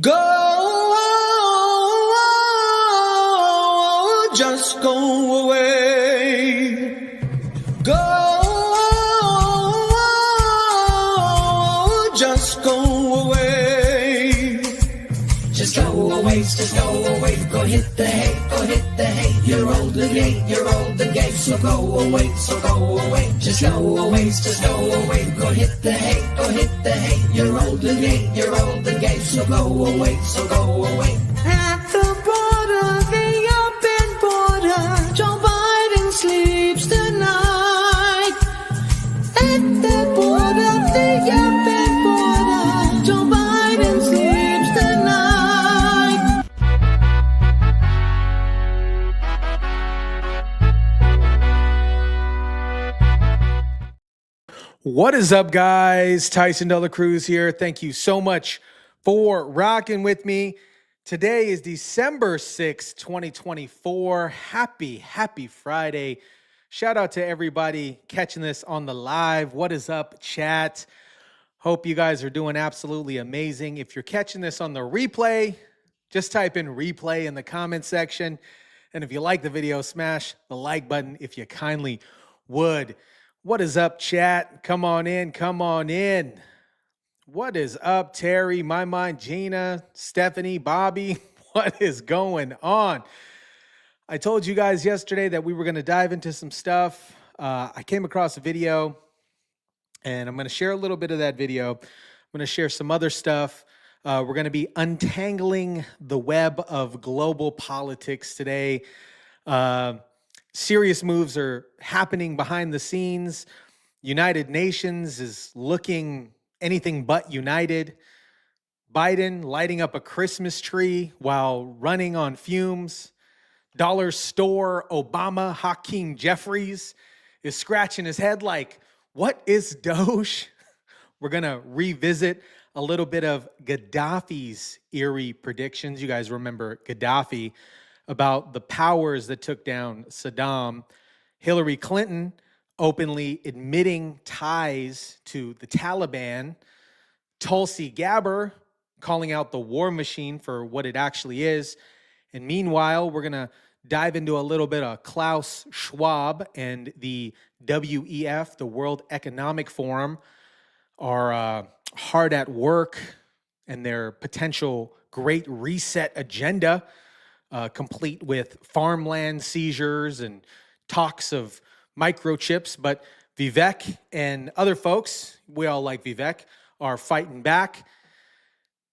Go, just go away. Go, just go away. Just go away, just go away. Go hit the hay, go hit the hay. You're old and gay, you're old and gay. So go away, so go away. Just go away, just go away. Go hit the hay, go hit the hay. You're old and gay, you're old and gay. So go away, so go away. At the border, the open border, Joe Biden sleeps tonight. At the border, the open border, Joe Biden sleeps tonight. What is up, guys? Tyson De La Cruz here. Thank you so much for rocking with me. Today is December 6th, 2024. Happy Friday. Shout out to everybody catching this on the live. What is up, chat? Hope you guys are doing absolutely amazing. If you're catching this on the replay, just type in replay in the comment section. And if you like the video, smash the like button if you kindly would. What is up, chat? Come on in, come on in. What is up, Terry, My Mind, Gina, Stephanie, Bobby? What is going on? I told you guys yesterday that we were going to dive into some stuff. I came across a video, and I'm going to share a little bit of that video. I'm going to share some other stuff. We're going to be untangling the web of global politics today. Serious moves are happening behind the scenes. United Nations is looking anything but united. Biden lighting up a Christmas tree while running on fumes. Dollar store Obama Hakeem Jeffries is scratching his head like, what is Doge? We're going to revisit a little bit of Gaddafi's eerie predictions. You guys remember Gaddafi, about the powers that took down Saddam. Hillary Clinton openly admitting ties to the Taliban. Tulsi Gabbard calling out the war machine for what it actually is. And meanwhile, we're going to dive into a little bit of Klaus Schwab and the WEF, the World Economic Forum, are hard at work and their potential Great Reset agenda, complete with farmland seizures and talks of microchips. But Vivek and other folks, we all like Vivek, are fighting back.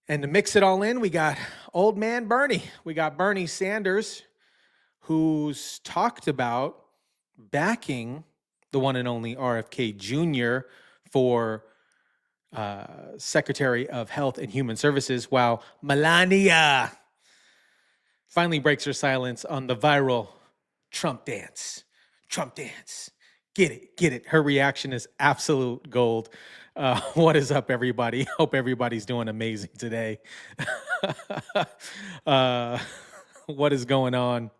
And to mix it all in, we got old man Bernie. We got Bernie Sanders, who's talked about backing the one and only RFK Jr. for Secretary of Health and Human Services, while Melania finally breaks her silence on the viral Trump dance. Trump dance. Get it, get it. Her reaction is absolute gold. What is up, everybody? Hope everybody's doing amazing today. What is going on?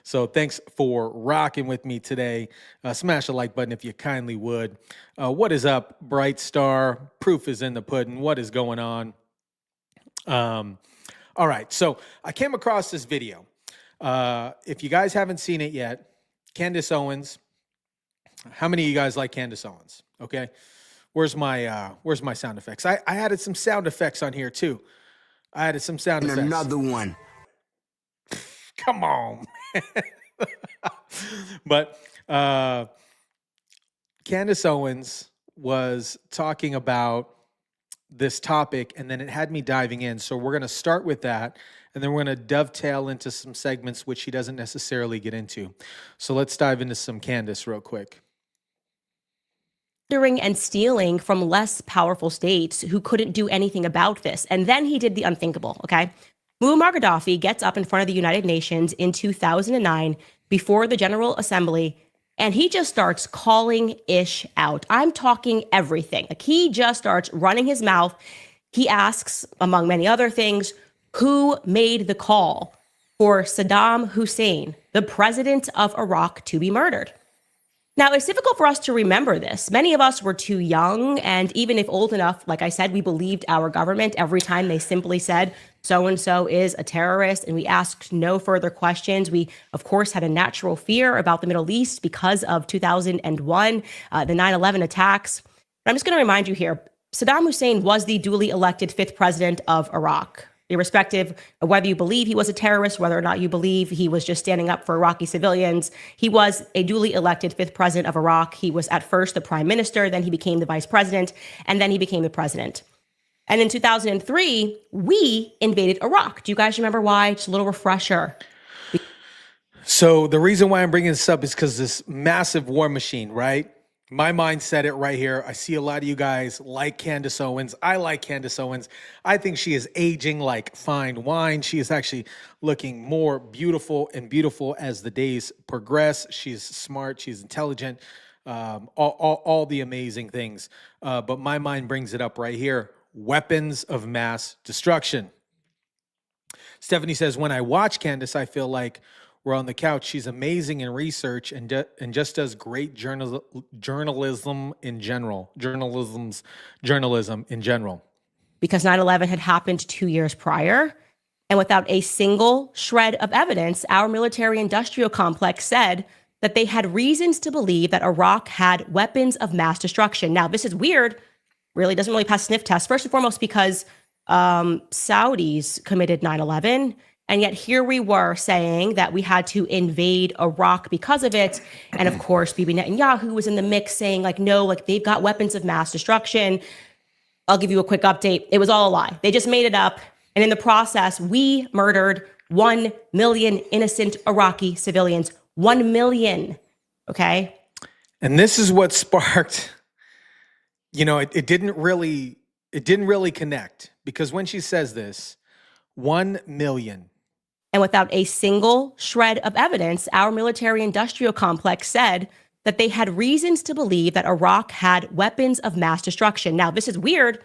So thanks for rocking with me today. Smash the like button if you kindly would. What is up, Bright Star? Proof is in the pudding. What is going on? All right, so I came across this video. If you guys haven't seen it yet, Candace Owens. How many of you guys like Candace Owens? Okay, where's my sound effects? I added some sound effects on here too. I added some sound effects. Another one. Come on. But Candace Owens was talking about this topic, and then it had me diving in. So we're going to start with that, and then we're going to dovetail into some segments which she doesn't necessarily get into. So let's dive into some Candace real quick. And stealing from less powerful states who couldn't do anything about this. And then he did the unthinkable, okay? Muammar Gaddafi gets up in front of the United Nations in 2009 before the General Assembly, and he just starts calling ish out. I'm talking everything. Like, he just starts running his mouth. He asks, among many other things, who made the call for Saddam Hussein, the president of Iraq, to be murdered? Now, it's difficult for us to remember this. Many of us were too young, and even if old enough, like I said, we believed our government every time they simply said, so-and-so is a terrorist, and we asked no further questions. We, of course, had a natural fear about the Middle East because of 2001, the 9/11 attacks. But I'm just going to remind you here, Saddam Hussein was the duly elected 5th president of Iraq. Irrespective of whether you believe he was a terrorist, whether or not you believe he was just standing up for Iraqi civilians, he was a duly elected 5th president of Iraq. He was at first the prime minister, then he became the vice president, and then he became the president. And in 2003, we invaded Iraq. Do you guys remember why? Just a little refresher. So the reason why I'm bringing this up is because this massive war machine, right? My mind said it right here. I see a lot of you guys like Candace Owens. I like Candace Owens. I think she is aging like fine wine. She is actually looking more beautiful and beautiful as the days progress. She's smart. She's intelligent. All the amazing things. But my mind brings it up right here. Weapons of mass destruction. Stephanie says, when I watch Candace, I feel like we're on the couch. She's amazing in research and just does great journalism in general. Journalism in general. Because 9/11 had happened 2 years prior, and without a single shred of evidence, our military-industrial complex said that they had reasons to believe that Iraq had weapons of mass destruction. Now, this is weird. Really doesn't really pass sniff test. First and foremost, because Saudis committed 9/11. And yet here we were saying that we had to invade Iraq because of it. And of course, Bibi Netanyahu was in the mix saying like, no, like they've got weapons of mass destruction. I'll give you a quick update. It was all a lie. They just made it up. And in the process, we murdered 1 million innocent Iraqi civilians. 1 million. Okay. And this is what sparked, it didn't really connect, because when she says this, 1 million. And without a single shred of evidence, our military-industrial complex said that they had reasons to believe that Iraq had weapons of mass destruction. Now, this is weird.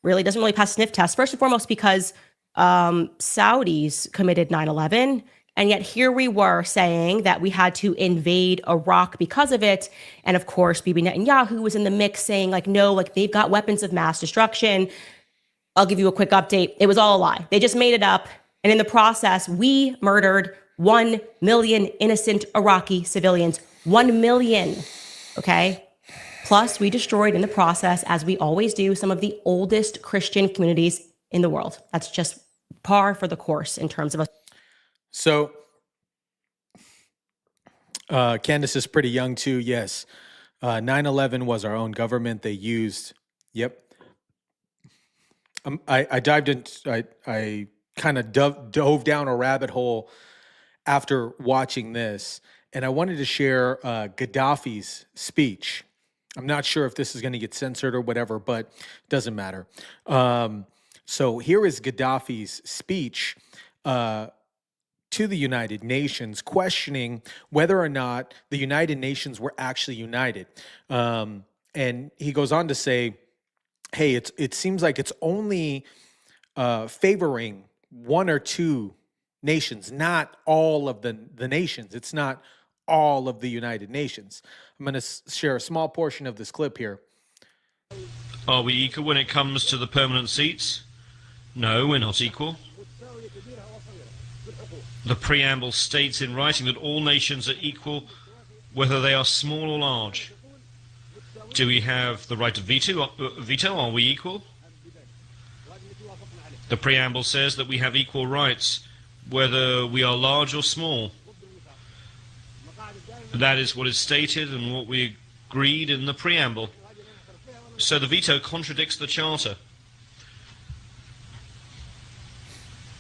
Really doesn't really pass sniff test. First and foremost, because Saudis committed 9/11. And yet here we were saying that we had to invade Iraq because of it. And of course, Bibi Netanyahu was in the mix saying like, no, like they've got weapons of mass destruction. I'll give you a quick update. It was all a lie. They just made it up. And in the process, we murdered 1 million innocent Iraqi civilians. 1 million. Okay. Plus, we destroyed in the process, as we always do, some of the oldest Christian communities in the world. That's just par for the course in terms of us. So, Candace is pretty young too. Yes. 9/11 was our own government. They used, yep. I dived into, I kind of dove down a rabbit hole after watching this, and I wanted to share Gaddafi's speech. I'm not sure if this is going to get censored or whatever, but it doesn't matter. So here is Gaddafi's speech to the United Nations, questioning whether or not the United Nations were actually united. And he goes on to say, hey, it seems like it's only favoring one or two nations, not all of the nations. It's not all of the United Nations. I'm going to share a small portion of this clip here. Are we equal when it comes to the permanent seats? No, we're not equal. The preamble states in writing that all nations are equal, whether they are small or large. Do we have the right to veto? Are we equal? The preamble says that we have equal rights, whether we are large or small. That is what is stated and what we agreed in the preamble. So the veto contradicts the Charter.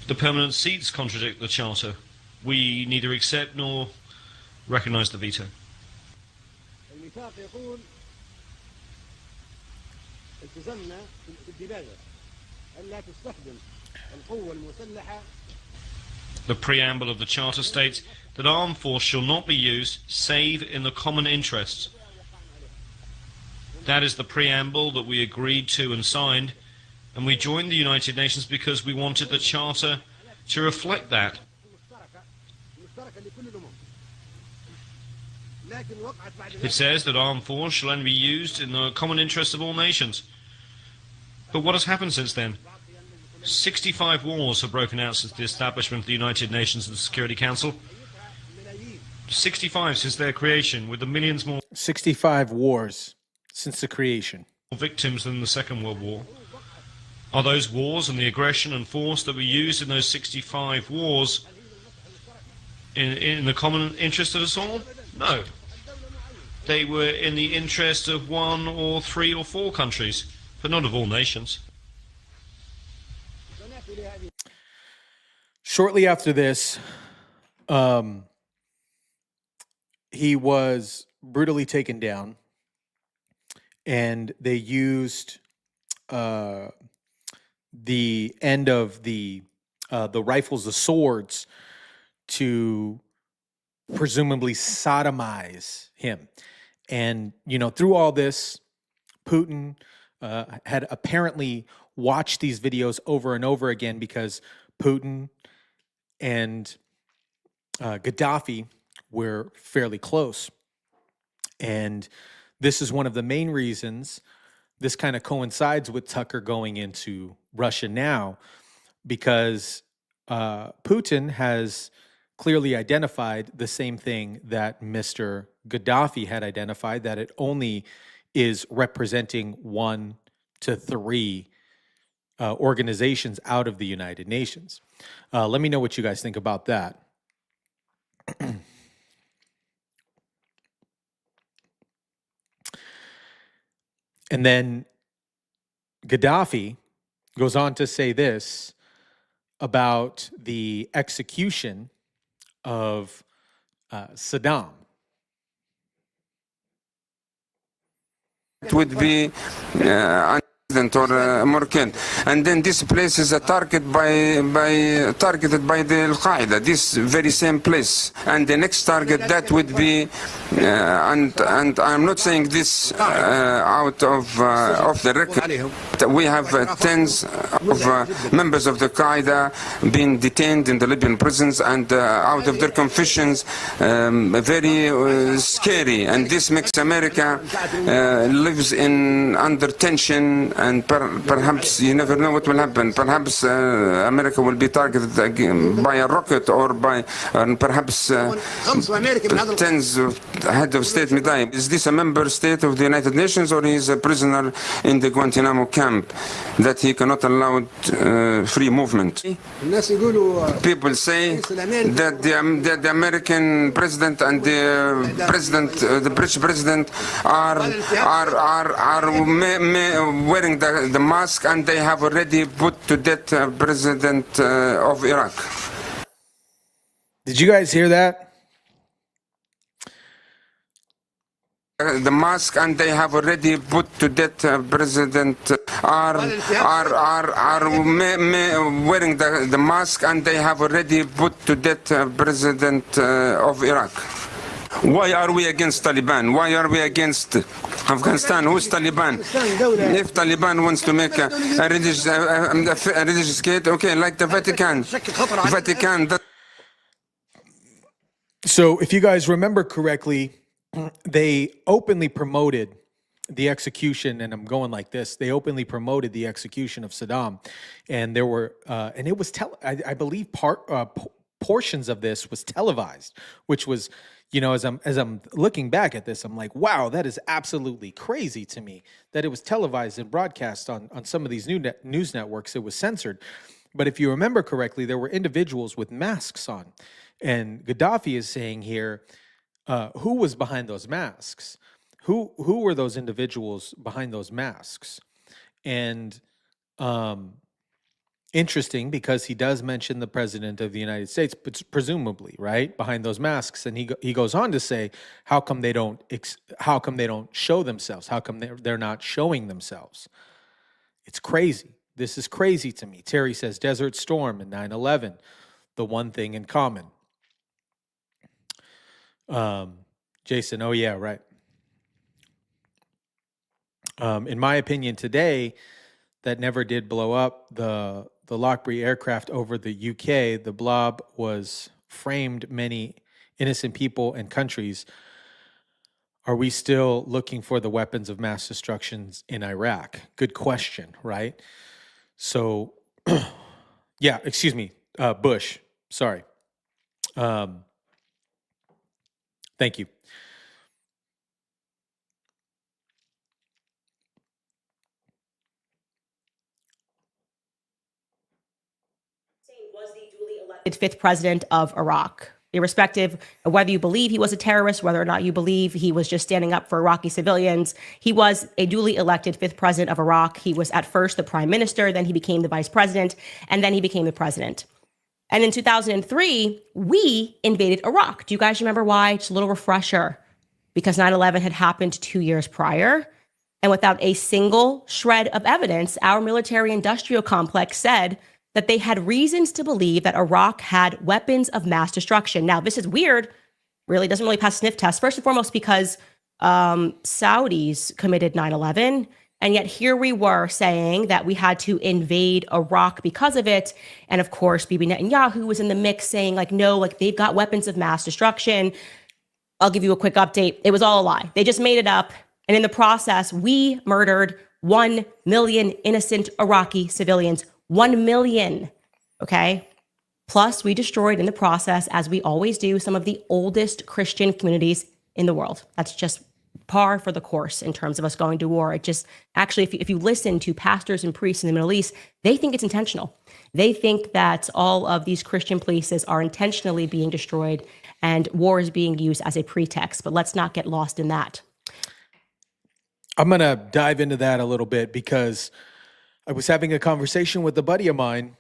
The permanent seats contradict the Charter. We neither accept nor recognize the veto. The preamble of the Charter states that armed force shall not be used save in the common interest. That is the preamble that we agreed to and signed, and we joined the United Nations because we wanted the Charter to reflect that. It says that armed force shall only be used in the common interest of all nations. But what has happened since then? 65 wars have broken out since the establishment of the United Nations and the Security Council. 65 since their creation, with the millions more 65 wars since the creation. victims than the Second World War. Are those wars and the aggression and force that were used in those 65 wars in the common interest of us all? No. They were in the interest of 1 or 3 or 4 countries, but not of all nations. Shortly after this, he was brutally taken down, and they used the end of the rifles, the swords, to presumably sodomize him. And, you know, through all this, Putin had apparently watched these videos over and over again because Putin and Gaddafi were fairly close. And this is one of the main reasons this kind of coincides with Tucker going into Russia now, because Putin has clearly identified the same thing that Mr. Gaddafi had identified, that it only is representing 1 to 3 organizations out of the United Nations. Let me know what you guys think about that. And then Gaddafi goes on to say this about the execution of Saddam. It would be or Moroccan, and then this place is a targeted by the Al Qaeda. This very same place, and the next target that would be, and I'm not saying this out of the record. We have tens of members of the Qaeda being detained in the Libyan prisons, and out of their confessions, very scary. And this makes America lives in under tension. And perhaps you never know what will happen. Perhaps America will be targeted again by a rocket, or by perhaps tens of head of state may die. Is this a member state of the United Nations, or he is a prisoner in the Guantanamo camp that he cannot allow free movement? People say that the American president and the British president are wearing the mask, and they have already put to death president of Iraq. Did you guys hear that? The mask, and they have already put to death president are wearing the mask, and they have already put to death president of Iraq. Why are we against Taliban? Why are we against Afghanistan? Who's Taliban? If Taliban wants to make a religious state, okay, like the Vatican. So if you guys remember correctly, they openly promoted the execution, and I'm going like this, they openly promoted the execution of Saddam. And there were, and it was, I believe portions of this was televised, which was, you know, as I'm looking back at this, I'm like, wow, that is absolutely crazy to me that it was televised and broadcast on some of these news networks. It was censored. But if you remember correctly, there were individuals with masks on. And Gaddafi is saying here, who was behind those masks? Who were those individuals behind those masks? And interesting, because he does mention the president of the United States, but presumably, right, behind those masks. And he goes on to say, how come they don't show themselves? How come they're not showing themselves? It's crazy. This is crazy to me. Terry says Desert Storm and 9/11, the one thing in common. Jason, oh yeah, right. In my opinion, today, that never did blow up. The Lockbridge aircraft over the UK, the blob was framed many innocent people and countries Are we still looking for the weapons of mass destruction in Iraq? Good question, right? So, yeah, excuse me, Bush, sorry. Thank you. Was the duly elected fifth president of Iraq, irrespective of whether you believe he was a terrorist, whether or not you believe he was just standing up for Iraqi civilians. He was a duly elected fifth president of Iraq. He was at first the prime minister, then he became the vice president, and then he became the president. And in 2003, we invaded Iraq. Do you guys remember why? Just a little refresher. Because 9/11 had happened 2 years prior. And without a single shred of evidence, our military industrial complex said that they had reasons to believe that Iraq had weapons of mass destruction. Now, this is weird, really doesn't really pass sniff test. First and foremost, because Saudis committed 9/11. And yet here we were saying that we had to invade Iraq because of it. And of course, Bibi Netanyahu was in the mix saying like, no, like they've got weapons of mass destruction. I'll give you a quick update. It was all a lie. They just made it up. And in the process, we murdered 1 million innocent Iraqi civilians. 1 million, okay? Plus, we destroyed in the process, as we always do, some of the oldest Christian communities in the world. That's just par for the course in terms of us going to war. It just, actually, if you listen to pastors and priests in the Middle East, they think it's intentional. They think that all of these Christian places are intentionally being destroyed and war is being used as a pretext. But let's not get lost in that. I'm going to dive into that a little bit because I was having a conversation with a buddy of mine,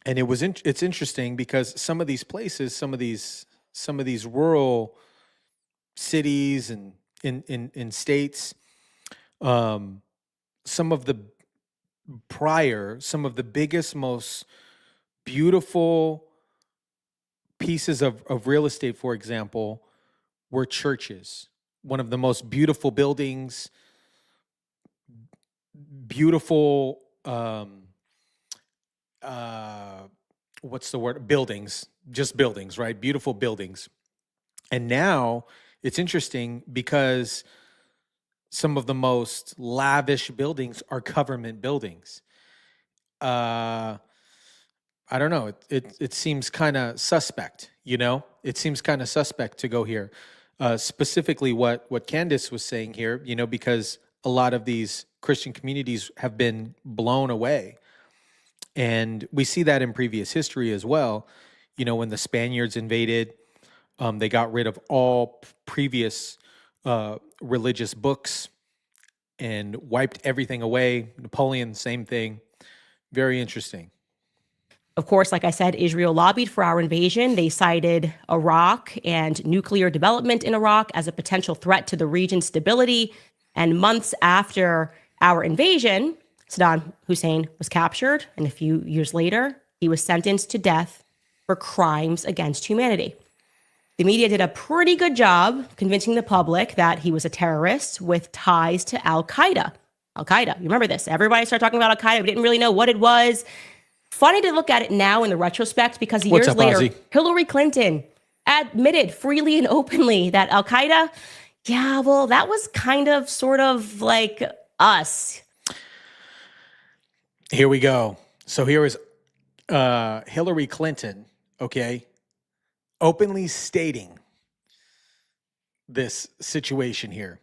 and it's interesting because some of these places, some of these rural cities and in states, some of the biggest, most beautiful pieces of real estate, for example, were churches. One of the most beautiful buildings, beautiful, what's the word? Buildings, just buildings, right? Beautiful buildings. And now it's interesting because some of the most lavish buildings are government buildings. I don't know. It seems kind of suspect, you know? It seems kind of suspect to go here. Specifically what Candace was saying here, you know, because a lot of these Christian communities have been blown away. And we see that in previous history as well. You know, when the Spaniards invaded, they got rid of all previous religious books and wiped everything away. Napoleon, same thing. Very interesting. Of course, like I said, Israel lobbied for our invasion. They cited Iraq and nuclear development in Iraq as a potential threat to the region's stability. And months after our invasion, Saddam Hussein was captured. And a few years later, he was sentenced to death for crimes against humanity. The media did a pretty good job convincing the public that he was a terrorist with ties to Al-Qaeda. Al-Qaeda, you remember this? Everybody started talking about Al-Qaeda. We didn't really know what it was. Funny to look at it now in the retrospect because years later, Ozzy? Hillary Clinton admitted freely and openly that Al-Qaeda, yeah, well, that was kind of sort of like us. Here we go. So here is Hillary Clinton, okay, openly stating this situation here.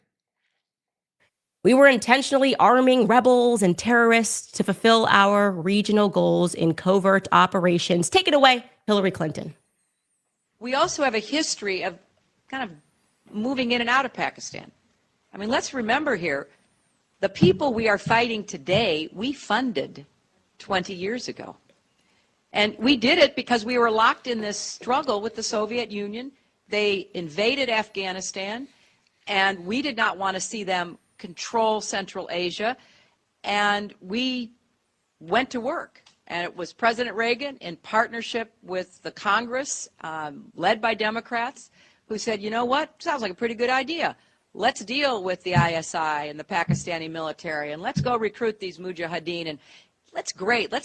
We were intentionally arming rebels and terrorists to fulfill our regional goals in covert operations. Take it away, Hillary Clinton. We also have a history of kind of moving in and out of Pakistan. I mean, let's remember here, the people we are fighting today, we funded 20 years ago. And we did it because we were locked in this struggle with the Soviet Union. They invaded Afghanistan, and we did not want to see them control Central Asia, and we went to work. And it was President Reagan in partnership with the Congress, led by Democrats, who said, you know what, sounds like a pretty good idea. Let's deal with the ISI and the Pakistani military, and let's go recruit these mujahideen, and let's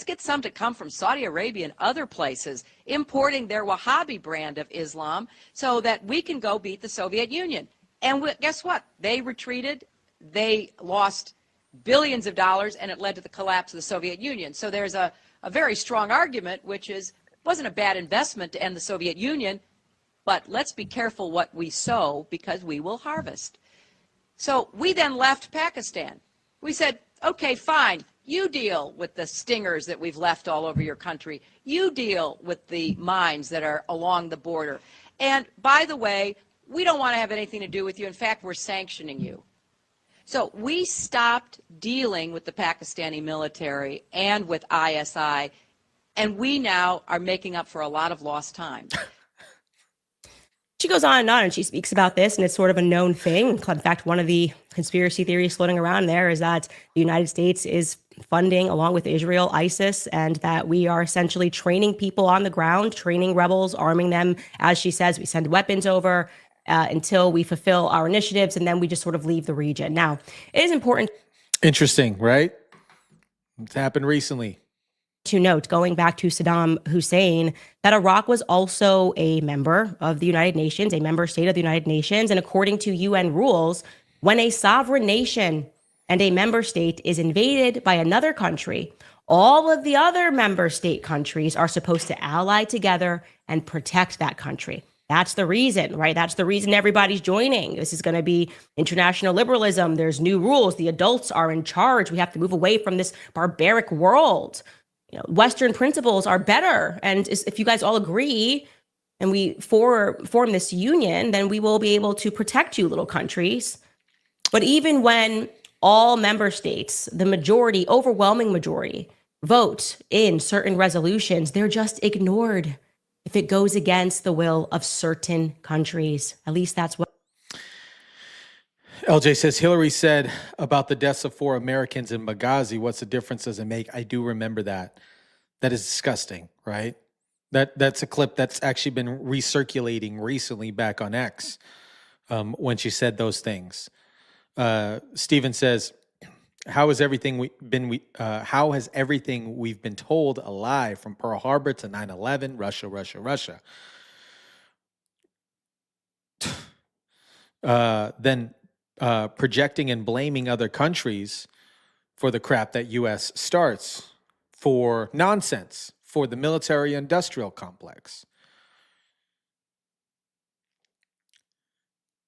get some to come from Saudi Arabia and other places, importing their Wahhabi brand of Islam so that we can go beat the Soviet Union. And guess what? They retreated. They lost billions of dollars, and it led to the collapse of the Soviet Union. So there's a very strong argument, which is, it wasn't a bad investment to end the Soviet Union, but let's be careful what we sow because we will harvest. So we then left Pakistan. We said, okay, fine. You deal with the stingers that we've left all over your country. You deal with the mines that are along the border. And by the way, we don't want to have anything to do with you. In fact, we're sanctioning you. So we stopped dealing with the Pakistani military and with ISI, and we now are making up for a lot of lost time. She goes on, and she speaks about this, and it's sort of a known thing. In fact, one of the conspiracy theories floating around there is that the United States is funding, along with Israel, ISIS, and that we are essentially training people on the ground, training rebels, arming them. As she says, we send weapons over until we fulfill our initiatives, and then we just sort of leave the region. Now, it is important. Interesting, right? It's happened recently. To note, going back to Saddam Hussein, that Iraq was also a member of the United Nations, a member state of the United Nations. And according to UN rules, when a sovereign nation and a member state is invaded by another country, all of the other member state countries are supposed to ally together and protect that country. That's the reason, right? That's the reason everybody's joining. This is going to be international liberalism. There's new rules. The adults are in charge. We have to move away from this barbaric world. You know, Western principles are better. And if you guys all agree and we form this union, then we will be able to protect you little countries. But even when all member states, the majority, overwhelming majority, vote in certain resolutions, they're just ignored if it goes against the will of certain countries. At least that's what LJ says, Hillary said about the deaths of 4 Americans in Benghazi, what's the difference does it make? I do remember that. That is disgusting, right? That's a clip that's actually been recirculating recently back on X when she said those things. Steven says, how has everything we've been told a lie from Pearl Harbor to 9/11, Russia, Russia, Russia? Then projecting and blaming other countries for the crap that U.S. starts, for nonsense, for the military-industrial complex.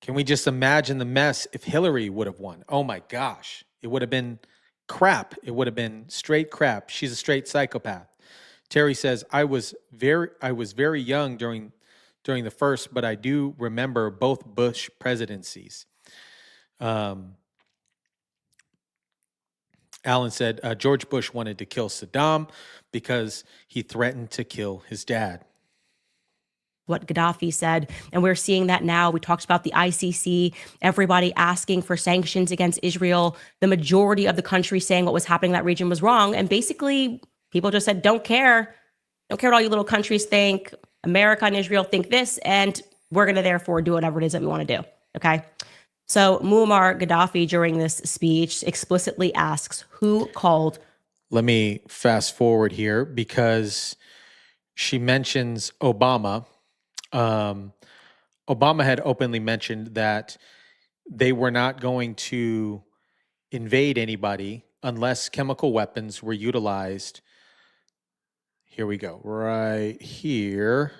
Can we just imagine the mess if Hillary would have won? Oh my gosh, it would have been crap. It would have been straight crap. She's a straight psychopath. Terry says, I was very young during the first, but I do remember both Bush presidencies. Alan said, George Bush wanted to kill Saddam because he threatened to kill his dad. What Gaddafi said, and we're seeing that now. We talked about the ICC, everybody asking for sanctions against Israel, the majority of the country saying what was happening in that region was wrong, and basically people just said, don't care what all you little countries think. America and Israel think this, and we're going to therefore do whatever it is that we want to do, okay? So Muammar Gaddafi, during this speech, explicitly asks who called. Let me fast forward here because she mentions Obama. Obama had openly mentioned that they were not going to invade anybody unless chemical weapons were utilized. Here we go, right here.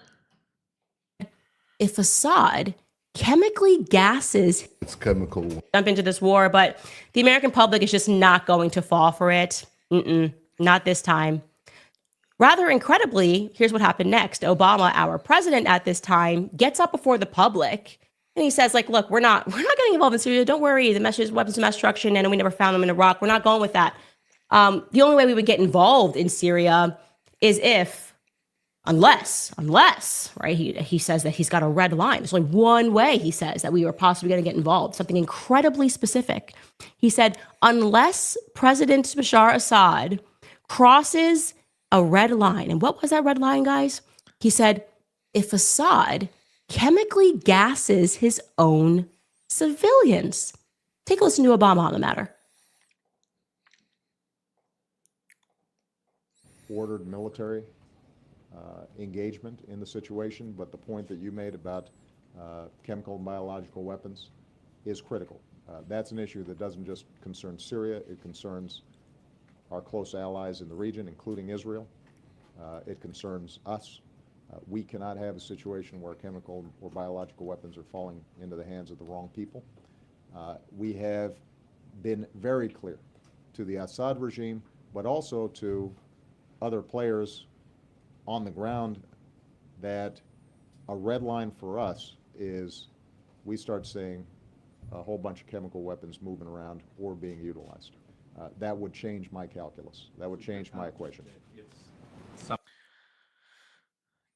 If Assad chemically gases, It's chemical. jump into this war, but the American public is just not going to fall for it. Not this time. Rather incredibly, here's what happened next. Obama, our president at this time, gets up before the public and he says, like, look, we're not getting involved in Syria. Don't worry. The message, weapons of mass destruction, and we never found them in Iraq. We're not going with that. The only way we would get involved in Syria is unless, right? He says that he's got a red line. There's only one way, he says, that we are possibly going to get involved, something incredibly specific. He said, unless President Bashar Assad crosses a red line. And what was that red line, guys? He said, if Assad chemically gases his own civilians. Take a listen to Obama on the matter. Ordered military engagement in the situation, but the point that you made about chemical and biological weapons, is critical. That's an issue that doesn't just concern Syria, it concerns our close allies in the region, including Israel. It concerns us. We cannot have a situation where chemical or biological weapons are falling into the hands of the wrong people. We have been very clear to the Assad regime, but also to other players on the ground, that a red line for us is we start seeing a whole bunch of chemical weapons moving around or being utilized. That would change my calculus. That would change my equation.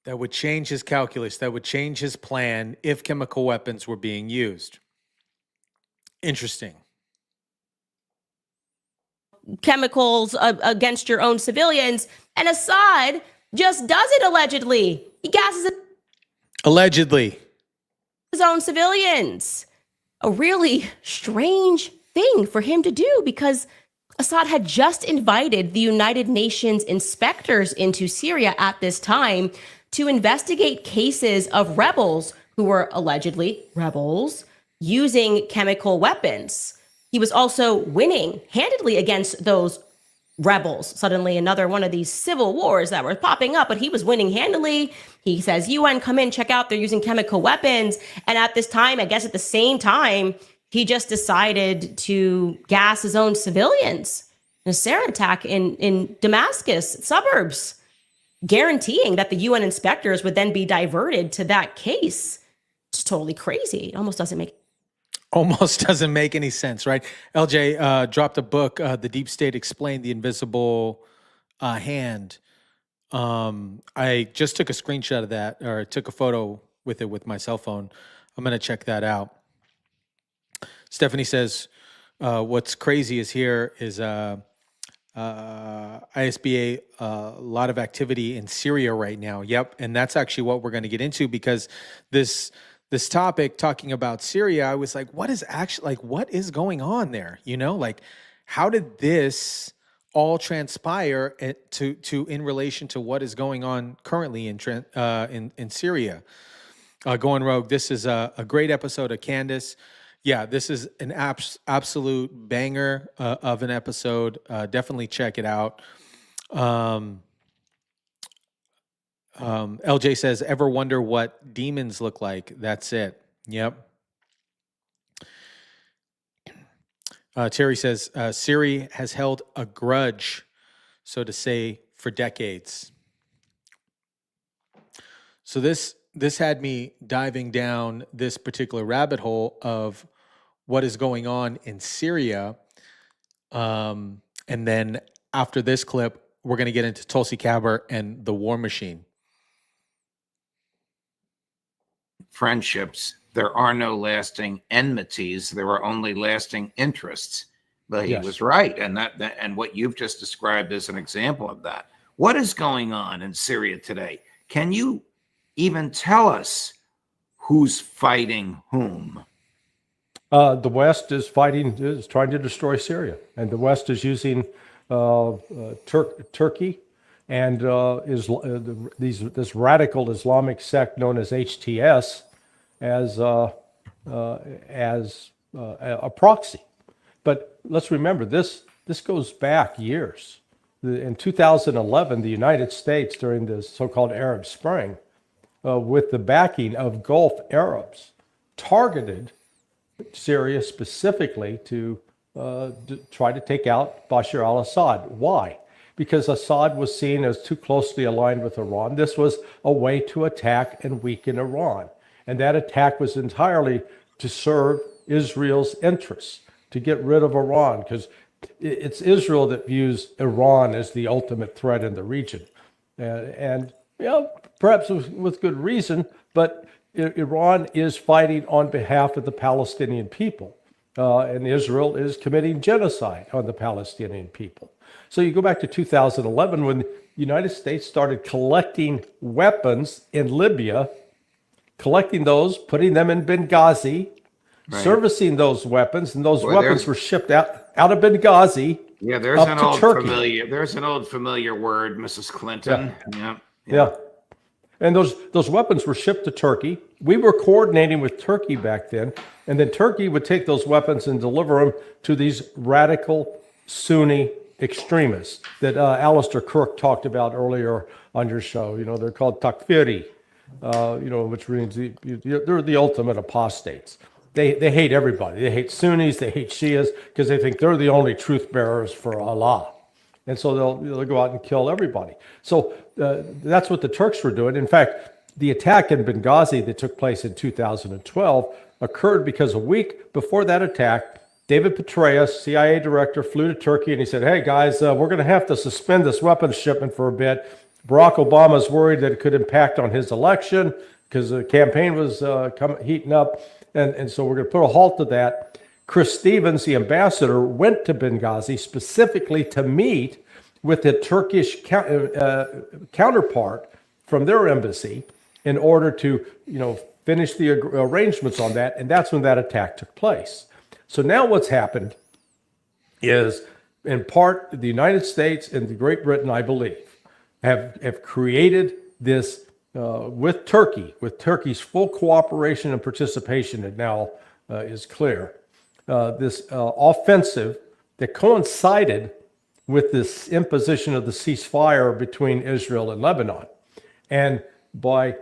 That would change his calculus. That would change his plan if chemical weapons were being used. Interesting. Chemicals against your own civilians, and Assad just does it allegedly. He gasses Allegedly. his own civilians. A really strange thing for him to do, because Assad had just invited the United Nations inspectors into Syria at this time to investigate cases of rebels who were allegedly rebels using chemical weapons. He was also winning handedly against those rebels. Suddenly another one of these civil wars that were popping up, but he was winning handily. He says, UN, come in, check out, they're using chemical weapons. And at this time, I guess at the same time, he just decided to gas his own civilians in a sarin attack in Damascus suburbs, guaranteeing that the UN inspectors would then be diverted to that case. It's totally crazy. It almost doesn't make any sense, right? LJ dropped a book, The Deep State Explained, The Invisible Hand. I just took a screenshot of that, or took a photo with it with my cell phone. I'm going to check that out. Stephanie says, what's crazy is here is ISBA, a lot of activity in Syria right now. Yep. And that's actually what we're going to get into, because this topic talking about Syria, I was like, what is going on there? You know, like, how did this all transpire to in relation to what is going on currently in Syria? Going Rogue, this is a great episode of Candace. Yeah, this is an absolute banger of an episode. Definitely check it out. LJ says, ever wonder what demons look like? That's it. Yep. Terry says, Syria has held a grudge, so to say, for decades. So this had me diving down this particular rabbit hole of what is going on in Syria. And then after this clip, we're going to get into Tulsi Gabbard and the war machine. Friendships, there are no lasting enmities, there are only lasting interests. But he was right, and and what you've just described is an example of that. What is going on in Syria today? Can you even tell us who's fighting whom? The West is trying to destroy Syria, and the West is using Turkey and this radical Islamic sect known as HTS as a proxy. But let's remember, this goes back years. In 2011, the United States, during the so-called Arab Spring, with the backing of Gulf Arabs, targeted Syria specifically to try to take out Bashar al-Assad. Why? Because Assad was seen as too closely aligned with Iran. This was a way to attack and weaken Iran. And that attack was entirely to serve Israel's interests, to get rid of Iran, because it's Israel that views Iran as the ultimate threat in the region. And perhaps with good reason, but Iran is fighting on behalf of the Palestinian people, and Israel is committing genocide on the Palestinian people. So you go back to 2011 when the United States started collecting weapons in Libya, collecting those, putting them in Benghazi, servicing those weapons, and those weapons were shipped out of Benghazi. Yeah, there's an old familiar. There's an old familiar word, Mrs. Clinton. Yeah. And those weapons were shipped to Turkey. We were coordinating with Turkey back then, and then Turkey would take those weapons and deliver them to these radical Sunni extremists that Alistair Kirk talked about earlier on your show. You know, they're called takfiri, which means they're the ultimate apostates. They hate everybody. They hate Sunnis, they hate Shias, because they think they're the only truth bearers for Allah. And so they'll go out and kill everybody. So that's what the Turks were doing. In fact, the attack in Benghazi that took place in 2012 occurred because a week before that attack, David Petraeus, CIA director, flew to Turkey and he said, hey guys, we're going to have to suspend this weapons shipment for a bit. Barack Obama's worried that it could impact on his election because the campaign was heating up. And so we're going to put a halt to that. Chris Stevens, the ambassador, went to Benghazi specifically to meet with the Turkish counterpart from their embassy in order to, finish the arrangements on that. And that's when that attack took place. So now what's happened is, in part, the United States and the Great Britain, I believe, have created this with Turkey's full cooperation and participation, it now is clear, this offensive that coincided with this imposition of the ceasefire between Israel and Lebanon. And by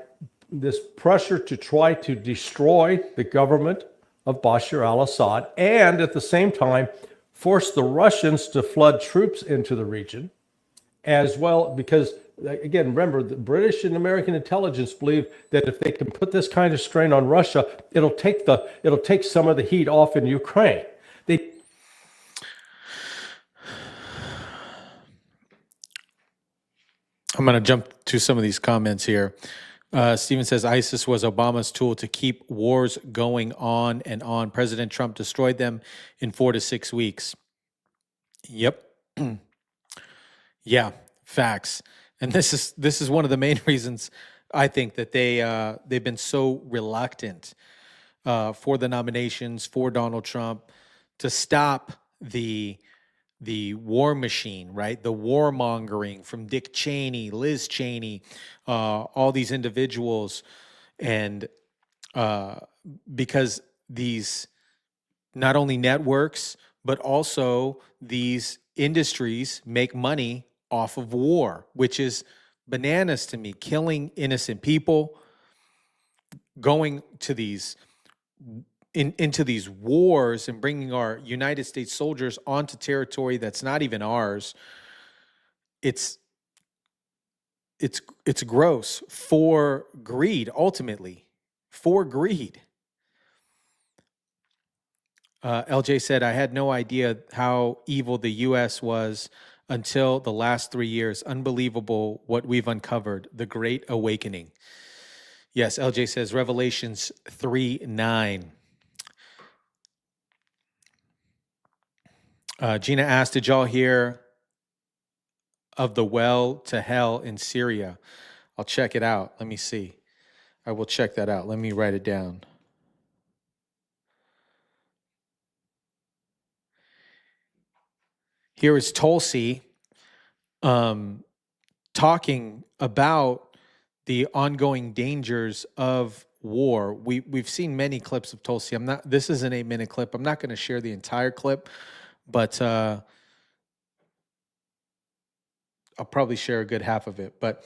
this pressure to try to destroy the government of Bashar al-Assad, and at the same time force the Russians to flood troops into the region as well, because again, remember, the British and American intelligence believe that if they can put this kind of strain on Russia, it'll take some of the heat off in Ukraine. I'm going to jump to some of these comments here. Steven says ISIS was Obama's tool to keep wars going on and on. President Trump destroyed them in 4 to 6 weeks. Yep. Yeah, facts. And this is one of the main reasons I think that they've been so reluctant for the nominations for Donald Trump to stop the war machine, right? The warmongering from Dick Cheney, Liz Cheney, all these individuals, and because these not only networks but also these industries make money off of war, which is bananas to me. Killing innocent people, going to these into these wars and bringing our United States soldiers onto territory that's not even ours. It's gross for greed, ultimately, for greed. LJ said, I had no idea how evil the U.S. was until the last 3 years. Unbelievable what we've uncovered. The Great Awakening. Yes, LJ says, Revelations 3:9. Gina asked, did y'all hear of the well to hell in Syria? I'll check it out. Let me see. I will check that out. Let me write it down. Here is Tulsi talking about the ongoing dangers of war. We've seen many clips of Tulsi. This is an 8-minute clip. I'm not going to share the entire clip, but I'll probably share a good half of it. But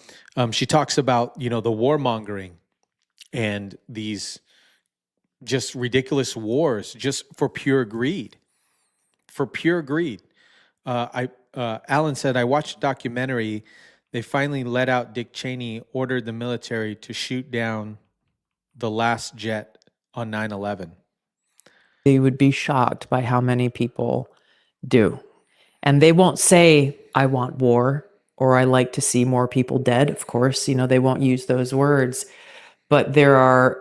she talks about, the warmongering and these just ridiculous wars just for pure greed. For pure greed. Alan said, I watched a documentary. They finally let out Dick Cheney, ordered the military to shoot down the last jet on 9/11. You would be shocked by how many people do. And they won't say, I want war, or I like to see more people dead. Of course, they won't use those words. But there are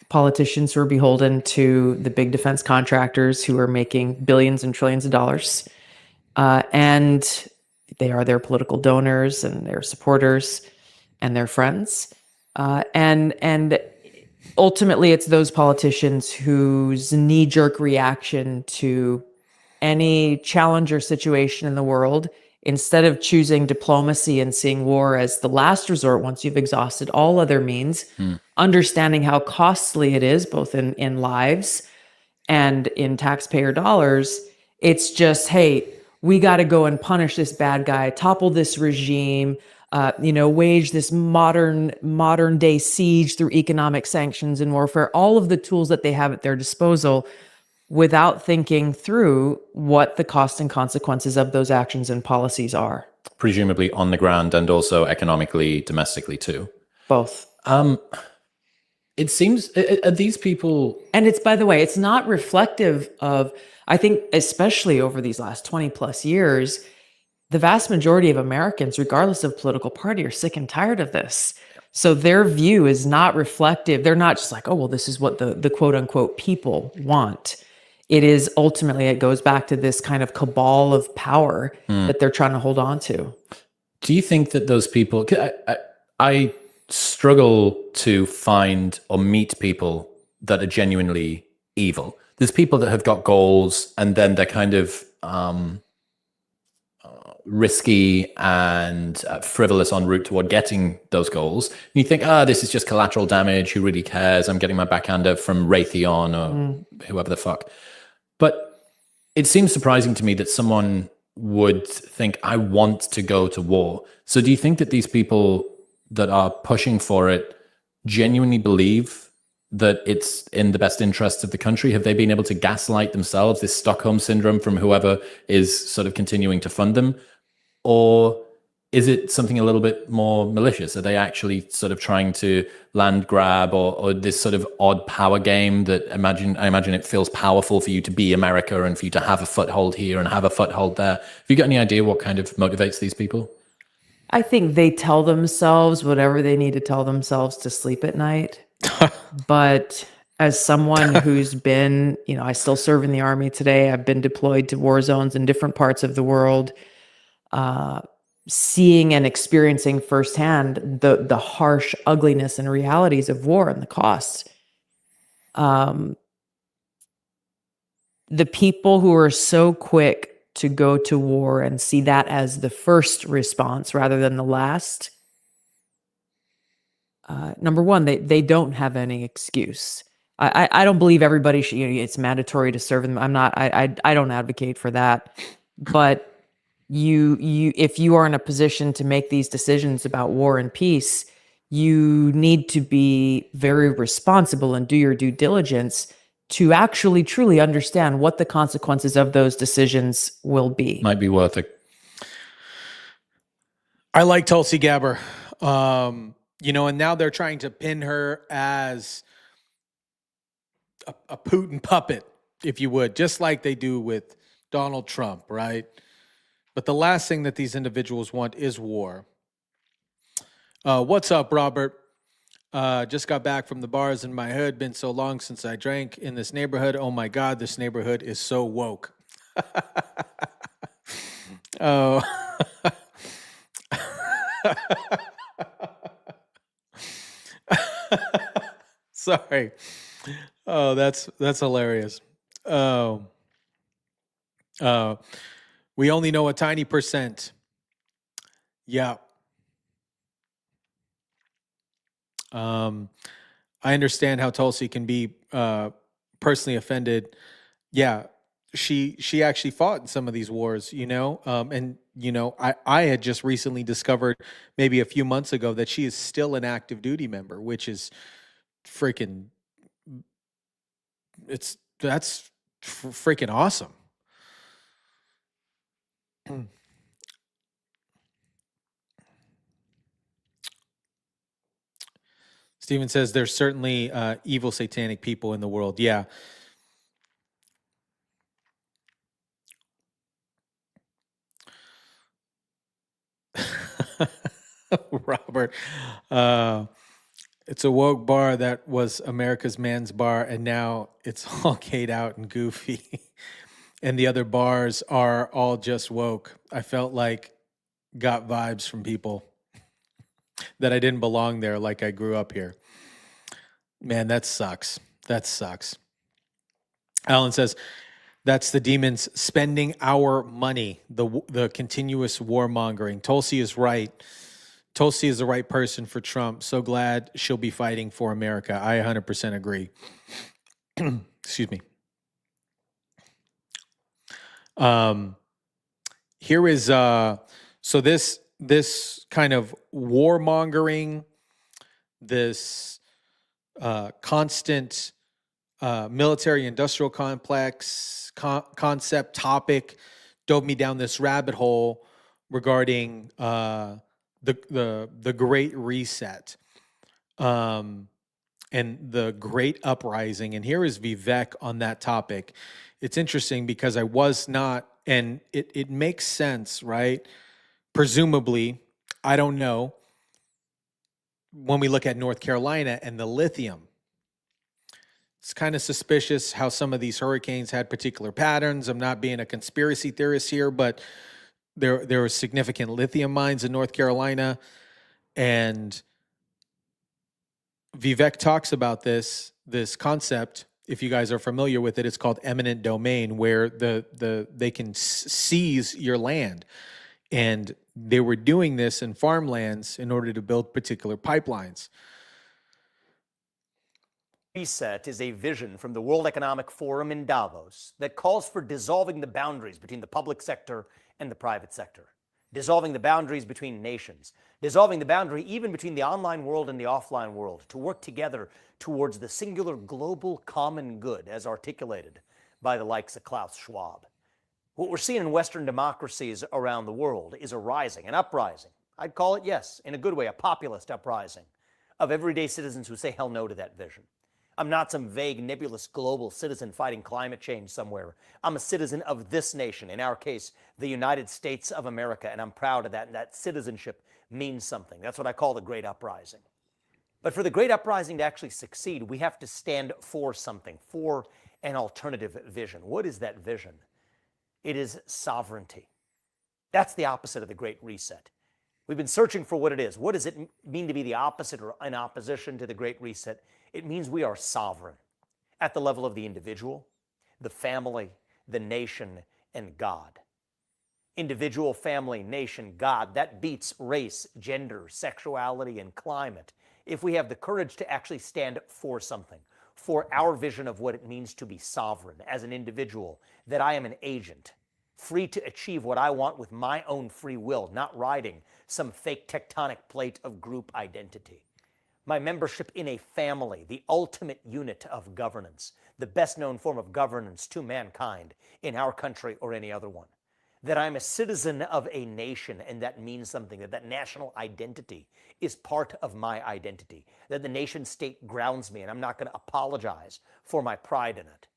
politicians who are beholden to the big defense contractors who are making billions and trillions of dollars. And they are their political donors and their supporters and their friends. And ultimately, it's those politicians whose knee-jerk reaction to any challenge or situation in the world instead of choosing diplomacy and seeing war as the last resort once you've exhausted all other means, understanding how costly it is, both in lives and in taxpayer dollars, it's just, hey, we got to go and punish this bad guy, topple this regime, wage this modern day siege through economic sanctions and warfare, all of the tools that they have at their disposal, without thinking through what the cost and consequences of those actions and policies are. Presumably on the ground and also economically, domestically too. Both. It seems, are these people... And it's, by the way, it's not reflective of, I think, especially over these last 20 plus years, the vast majority of Americans, regardless of political party, are sick and tired of this. So their view is not reflective. They're not just like, oh, well, this is what the quote unquote people want. It is ultimately, it goes back to this kind of cabal of power that they're trying to hold on to. Do you think that those people, I struggle to find or meet people that are genuinely evil. There's people that have got goals and then they're kind of risky and frivolous en route toward getting those goals. And you think, this is just collateral damage. Who really cares? I'm getting my backhander from Raytheon or whoever the fuck. But it seems surprising to me that someone would think, I want to go to war. So do you think that these people that are pushing for it genuinely believe that it's in the best interests of the country? Have they been able to gaslight themselves, this Stockholm syndrome from whoever is sort of continuing to fund them? Or is it something a little bit more malicious? Are they actually sort of trying to land grab or this sort of odd power game that I imagine it feels powerful for you to be America and for you to have a foothold here and have a foothold there? Have you got any idea what kind of motivates these people? I think they tell themselves whatever they need to tell themselves to sleep at night. But as someone who's been, I still serve in the Army today. I've been deployed to war zones in different parts of the world, seeing and experiencing firsthand the harsh ugliness and realities of war and the costs. The people who are so quick to go to war and see that as the first response rather than the last, number one, they don't have any excuse. I don't believe everybody should, it's mandatory to serve them. I don't advocate for that. But if you are in a position to make these decisions about war and peace, you need to be very responsible and do your due diligence to actually truly understand what the consequences of those decisions will be. Might be worth it. I like Tulsi Gabbard. And now they're trying to pin her as a Putin puppet, if you would, just like they do with Donald Trump, right? But the last thing that these individuals want is war. What's up, Robert? Just got back from the bars in my hood. Been so long since I drank in this neighborhood. Oh my God, this neighborhood is so woke. Oh. Sorry. Oh, that's hilarious. Oh. We only know a tiny percent. Yeah. I understand how Tulsi can be personally offended. Yeah, she actually fought in some of these wars, and I had just recently discovered maybe a few months ago that she is still an active duty member, which is freaking that's freaking awesome. Steven says there's certainly evil satanic people in the world. Yeah. Robert, it's a woke bar that was America's men's bar, and now it's all K'd out and goofy. And the other bars are all just woke. I felt like got vibes from people that I didn't belong there like I grew up here. Man, that sucks. That sucks. Alan says, That's the demons spending our money, the continuous warmongering. Tulsi is right. Tulsi is the right person for Trump. So glad she'll be fighting for America. I 100% agree. Excuse me. Here is so this kind of warmongering, this constant military industrial complex concept topic dove me down this rabbit hole regarding the Great Reset and the Great Uprising. And here is Vivek on that topic. It's interesting because I was not, and it makes sense, right? Presumably, I don't know, when we look at North Carolina and the lithium. It's kind of suspicious how some of these hurricanes had particular patterns. I'm not being a conspiracy theorist here, but there are significant lithium mines in North Carolina. And Vivek talks about this concept. If you guys are familiar with it, it's called eminent domain, where they can seize your land. And they were doing this in farmlands in order to build particular pipelines. Reset is a vision from the World Economic Forum in Davos that calls for dissolving the boundaries between the public sector and the private sector, dissolving the boundaries between nations, dissolving the boundary even between the online world and the offline world, to work together towards the singular global common good as articulated by the likes of Klaus Schwab. What we're seeing in Western democracies around the world is a rising, an uprising. I'd call it, yes, in a good way, a populist uprising of everyday citizens who say hell no to that vision. I'm not some vague, nebulous global citizen fighting climate change somewhere. I'm a citizen of this nation, in our case, the United States of America, and I'm proud of that, and that citizenship means something. That's what I call the Great Uprising. But for the Great Uprising to actually succeed, we have to stand for something, for an alternative vision. What is that vision? It is sovereignty. That's the opposite of the Great Reset. We've been searching for what it is. What does it mean to be the opposite or in opposition to the Great Reset? It means we are sovereign at the level of the individual, the family, the nation, and God. Individual, family, nation, God, that beats race, gender, sexuality, and climate. If we have the courage to actually stand for something, for our vision of what it means to be sovereign as an individual, that I am an agent, free to achieve what I want with my own free will, not riding some fake tectonic plate of group identity. My membership in a family, the ultimate unit of governance, the best known form of governance to mankind in our country or any other one. That I'm a citizen of a nation, and that means something, that national identity is part of my identity, that the nation state grounds me, and I'm not going to apologize for my pride in it.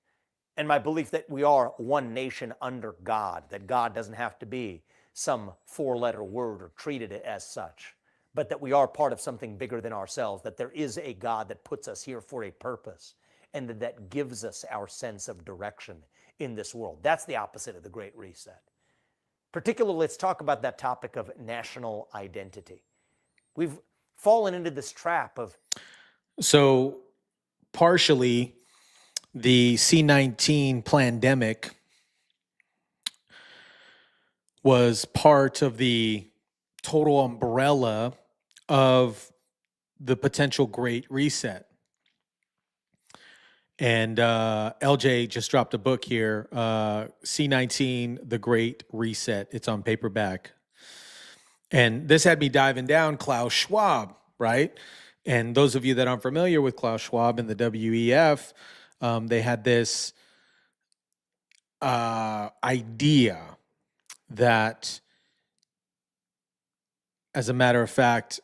And my belief that we are one nation under God, that God doesn't have to be some four-letter word or treated as such, but that we are part of something bigger than ourselves, that there is a God that puts us here for a purpose, and that gives us our sense of direction in this world. That's the opposite of the Great Reset. Particularly, let's talk about that topic of national identity. We've fallen into this trap of... So, partially, the C-19 pandemic was part of the total umbrella of the potential Great Reset. And LJ just dropped a book here, C-19, The Great Reset. It's on paperback. And this had me diving down Klaus Schwab, right? And those of you that aren't familiar with Klaus Schwab and the WEF, they had this idea that, as a matter of fact,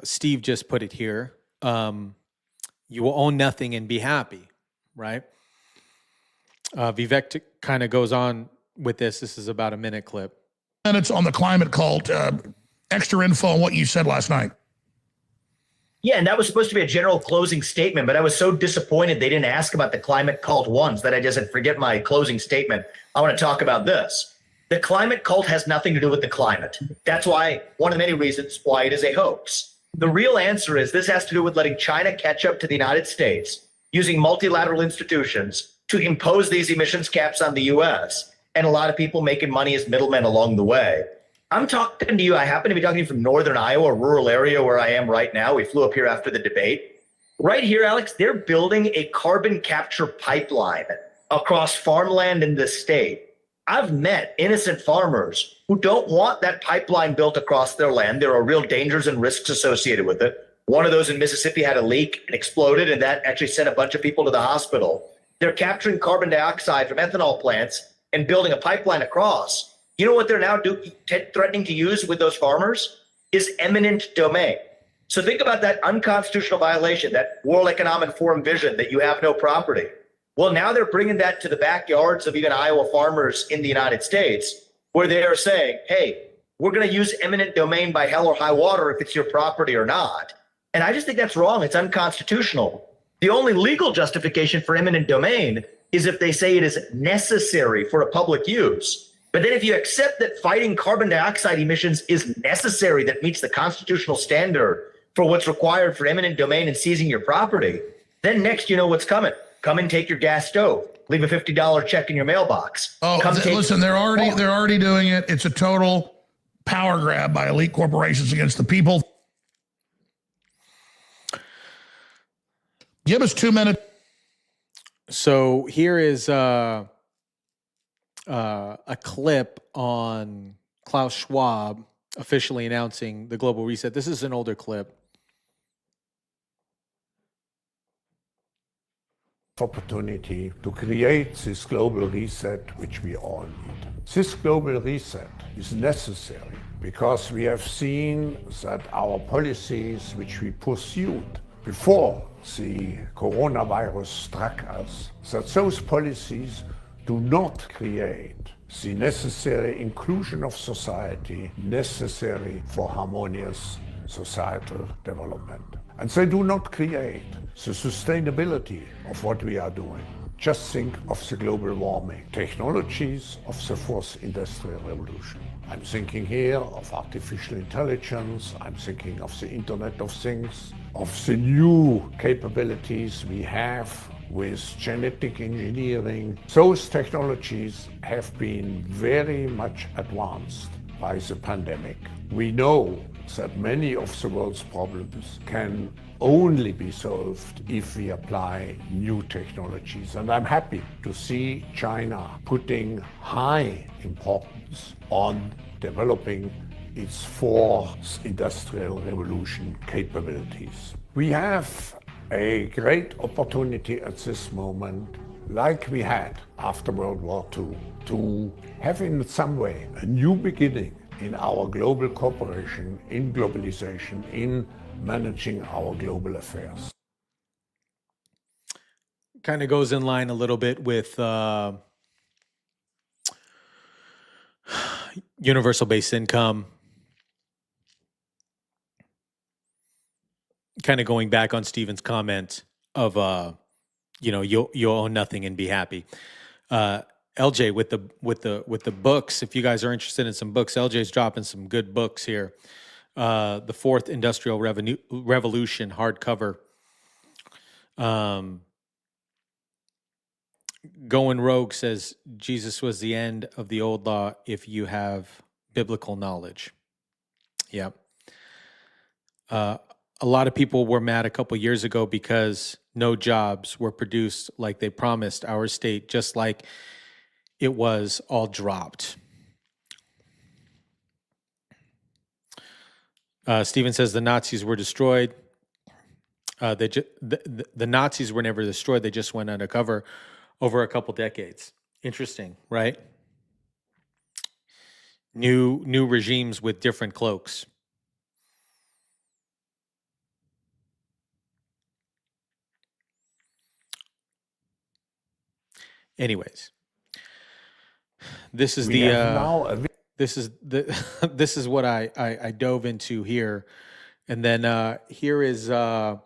Steve just put it here, you will own nothing and be happy, right? Vivek kind of goes on with this. This is about a minute clip. Minutes on the climate cult, extra info on what you said last night. Yeah, and that was supposed to be a general closing statement, but I was so disappointed they didn't ask about the climate cult once that I just said, forget my closing statement. I want to talk about this. The climate cult has nothing to do with the climate. That's why, one of the many reasons why it is a hoax. The real answer is this has to do with letting China catch up to the United States, using multilateral institutions to impose these emissions caps on the US, and a lot of people making money as middlemen along the way. I'm talking to you. I happen to be talking to you from northern Iowa, a rural area where I am right now. We flew up here after the debate. Right here, Alex, they're building a carbon capture pipeline across farmland in this state. I've met innocent farmers who don't want that pipeline built across their land. There are real dangers and risks associated with it. One of those in Mississippi had a leak and exploded, and that actually sent a bunch of people to the hospital. They're capturing carbon dioxide from ethanol plants and building a pipeline across. You know what they're now threatening to use with those farmers is eminent domain. So think about that unconstitutional violation, that World Economic Forum vision that you have no property. Well, now they're bringing that to the backyards of even Iowa farmers in the United States, where they are saying, hey, we're going to use eminent domain by hell or high water if it's your property or not. And I just think that's wrong. It's unconstitutional. The only legal justification for eminent domain is if they say it is necessary for a public use. But then if you accept that fighting carbon dioxide emissions is necessary, that meets the constitutional standard for what's required for eminent domain and seizing your property, then next you know what's coming. Come and take your gas stove. Leave a $50 check in your mailbox. Oh, listen, they're already doing it. It's a total power grab by elite corporations against the people. Give us 2 minutes. So here is a clip on Klaus Schwab officially announcing the global reset. This is an older clip. Opportunity to create this global reset which we all need. This global reset is necessary because we have seen that our policies which we pursued before the coronavirus struck us, that those policies do not create the necessary inclusion of society necessary for harmonious societal development. And they do not create the sustainability of what we are doing. Just think of the global warming technologies of the fourth industrial revolution. I'm thinking here of artificial intelligence. I'm thinking of the Internet of Things, of the new capabilities we have with genetic engineering. Those technologies have been very much advanced by the pandemic. We know that many of the world's problems can only be solved if we apply new technologies. And I'm happy to see China putting high importance on developing its fourth industrial revolution capabilities. We have a great opportunity at this moment, like we had after World War II, to have in some way a new beginning in our global cooperation, in globalization, in managing our global affairs. Kind of goes in line a little bit with universal basic income. Kind of going back on Stephen's comment of, you'll own nothing and be happy. LJ with the books. If you guys are interested in some books, LJ's dropping some good books here. The Fourth Industrial Revolution hardcover. Going Rogue says Jesus was the end of the old law if you have biblical knowledge. Yeah. A lot of people were mad a couple years ago because no jobs were produced like they promised our state, just like it was all dropped. Stephen says the Nazis were destroyed. The Nazis were never destroyed. They just went undercover over a couple decades. Interesting, right? New regimes with different cloaks. Anyways, this is this is what I dove into here, and then here is a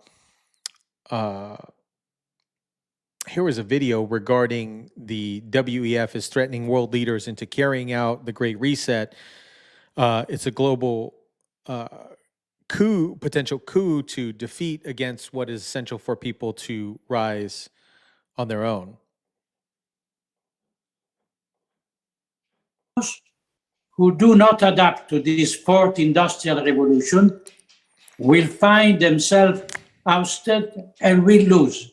video regarding the WEF is threatening world leaders into carrying out the Great Reset. It's a global potential coup to defeat against what is essential for people to rise on their own. who do not adapt to this fourth industrial revolution will find themselves ousted and will lose.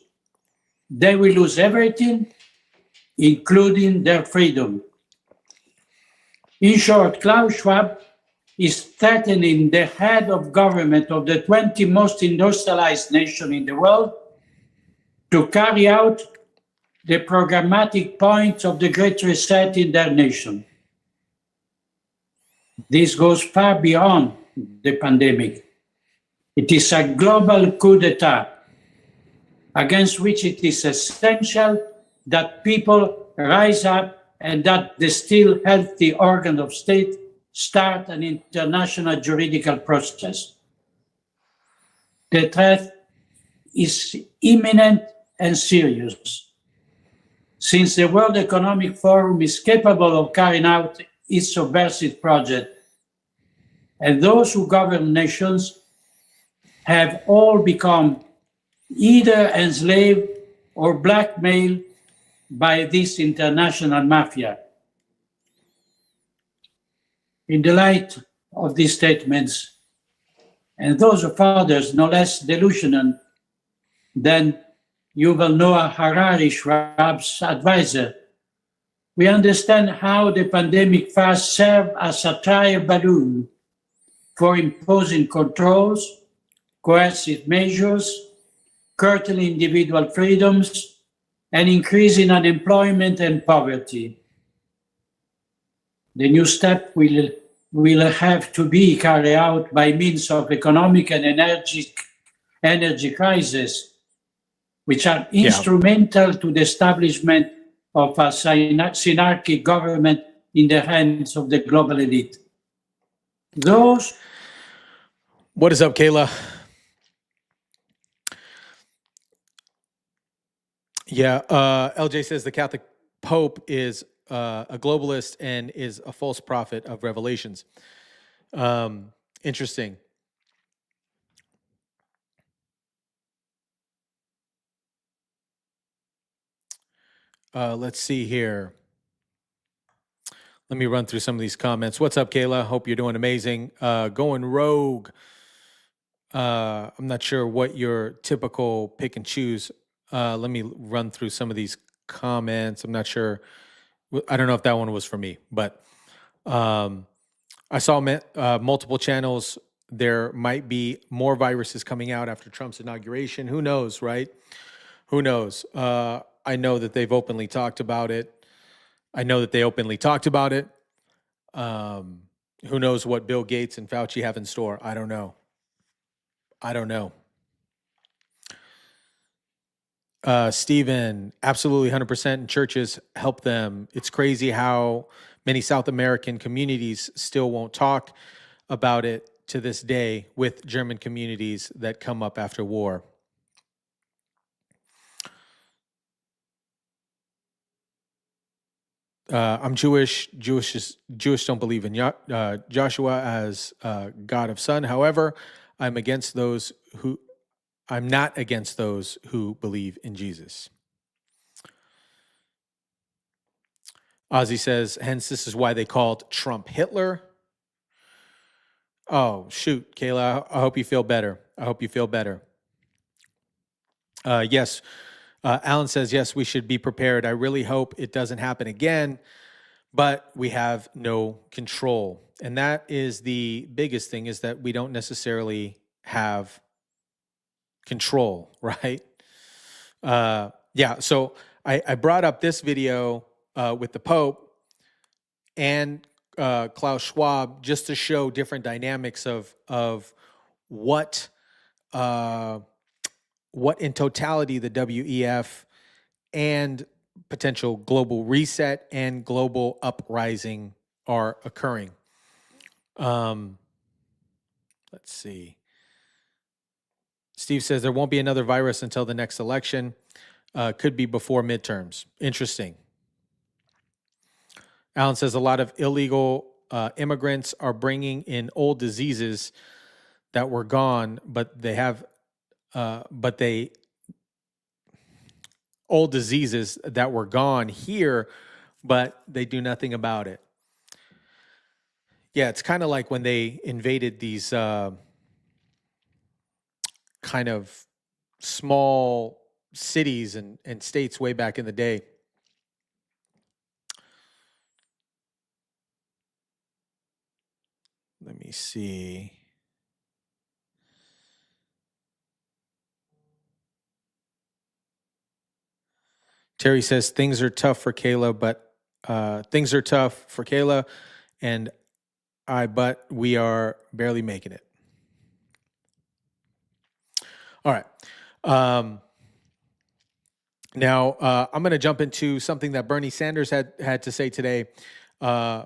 They will lose everything, including their freedom. In short, Klaus Schwab is threatening the head of government of the 20 most industrialized nations in the world to carry out the programmatic points of the Great Reset in their nation. This goes far beyond the pandemic. It is a global coup d'etat against which it is essential that people rise up and that the still healthy organ of state start an international juridical process. The threat is imminent and serious. Since the World Economic Forum is capable of carrying out its subversive project, and those who govern nations have all become either enslaved or blackmailed by this international mafia. In the light of these statements, and those of others no less delusional than Yuval Noah Harari, Schwab's advisor, we understand how the pandemic first served as a trial balloon for imposing controls, coercive measures, curtailing individual freedoms, and increasing unemployment and poverty. The new step will have to be carried out by means of economic and energy crisis, which are instrumental to the establishment of a synarchic government in the hands of the global elite. Those. What is up, Kayla? Yeah, LJ says the Catholic Pope is a globalist and is a false prophet of revelations. Interesting. Let's see here. Let me run through some of these comments. What's up, Kayla? Hope you're doing amazing. Going rogue. I'm not sure what your typical pick and choose. Let me run through some of these comments. I'm not sure. I don't know if that one was for me, but I saw multiple channels. There might be more viruses coming out after Trump's inauguration. Who knows, right? Who knows? I know that they've openly talked about it. Who knows what Bill Gates and Fauci have in store? I don't know. Stephen, absolutely 100%. And churches help them. It's crazy how many South American communities still won't talk about it to this day with German communities that come up after war. I'm Jewish. Jewish don't believe in Joshua as God of Son. However, I'm not against those who believe in Jesus. Ozzy says, hence this is why they called Trump Hitler. Oh, shoot, Kayla, I hope you feel better. Yes. Alan says, yes, we should be prepared. I really hope it doesn't happen again, but we have no control. And that is the biggest thing, is that we don't necessarily have control, right? So I brought up this video with the Pope and Klaus Schwab just to show different dynamics of what in totality the WEF and potential global reset and global uprising are occurring. Let's see. Steve says there won't be another virus until the next election. Could be before midterms. Interesting. Alan says a lot of illegal immigrants are bringing in old diseases that were gone, old diseases that were gone here, but they do nothing about it. Yeah, it's kind of like when they invaded these kind of small cities and states way back in the day. Let me see. Terry says things are tough for Kayla, but things are tough for Kayla and but we are barely making it. All right. Now, I'm going to jump into something that Bernie Sanders had to say today. I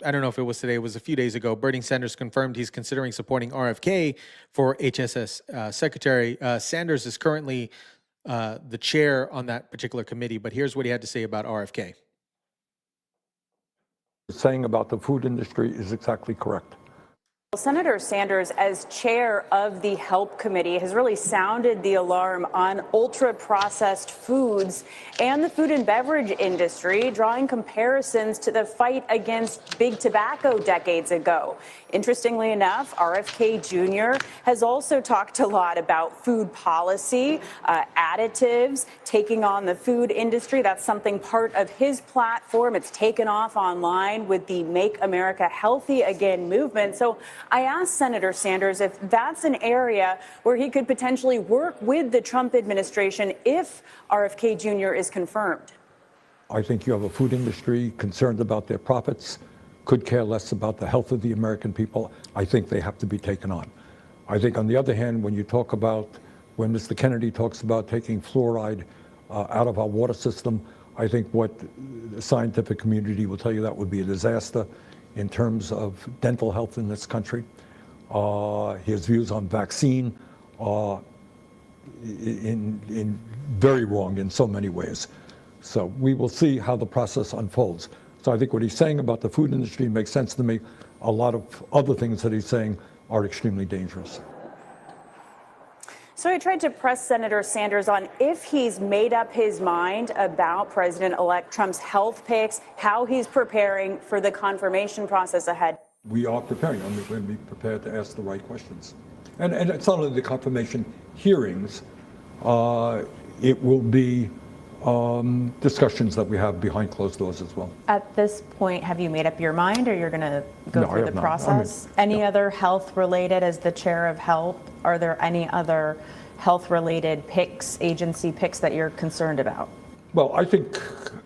don't know if it was today, it was a few days ago. Bernie Sanders confirmed he's considering supporting RFK for HSS secretary. Sanders is currently the chair on that particular committee, but here's what he had to say about RFK. Saying about the food industry is exactly correct. Senator Sanders, as chair of the HELP committee, has really sounded the alarm on ultra-processed foods and the food and beverage industry, drawing comparisons to the fight against big tobacco decades ago. Interestingly enough, RFK Jr. has also talked a lot about food policy, additives, taking on the food industry. That's something part of his platform. It's taken off online with the Make America Healthy Again movement. So I asked Senator Sanders if that's an area where he could potentially work with the Trump administration if RFK Jr. is confirmed. I think you have a food industry concerned about their profits, could care less about the health of the American people. I think they have to be taken on. I think, on the other hand, when you talk about, when Mr. Kennedy talks about taking fluoride out of our water system, I think what the scientific community will tell you that would be a disaster in terms of dental health in this country. His views on vaccine are in very wrong in so many ways. So we will see how the process unfolds. So I think what he's saying about the food industry makes sense to me. A lot of other things that he's saying are extremely dangerous. So I tried to press Senator Sanders on if he's made up his mind about President-elect Trump's health picks, how he's preparing for the confirmation process ahead. We are preparing. I mean, we're going to be prepared to ask the right questions. And it's not only the confirmation hearings, it will be discussions that we have behind closed doors as well. At this point, have you made up your mind, or you're going to go through the process? Any other health related, as the chair of HELP? Are there any other health related picks, agency picks, that you're concerned about? Well, I think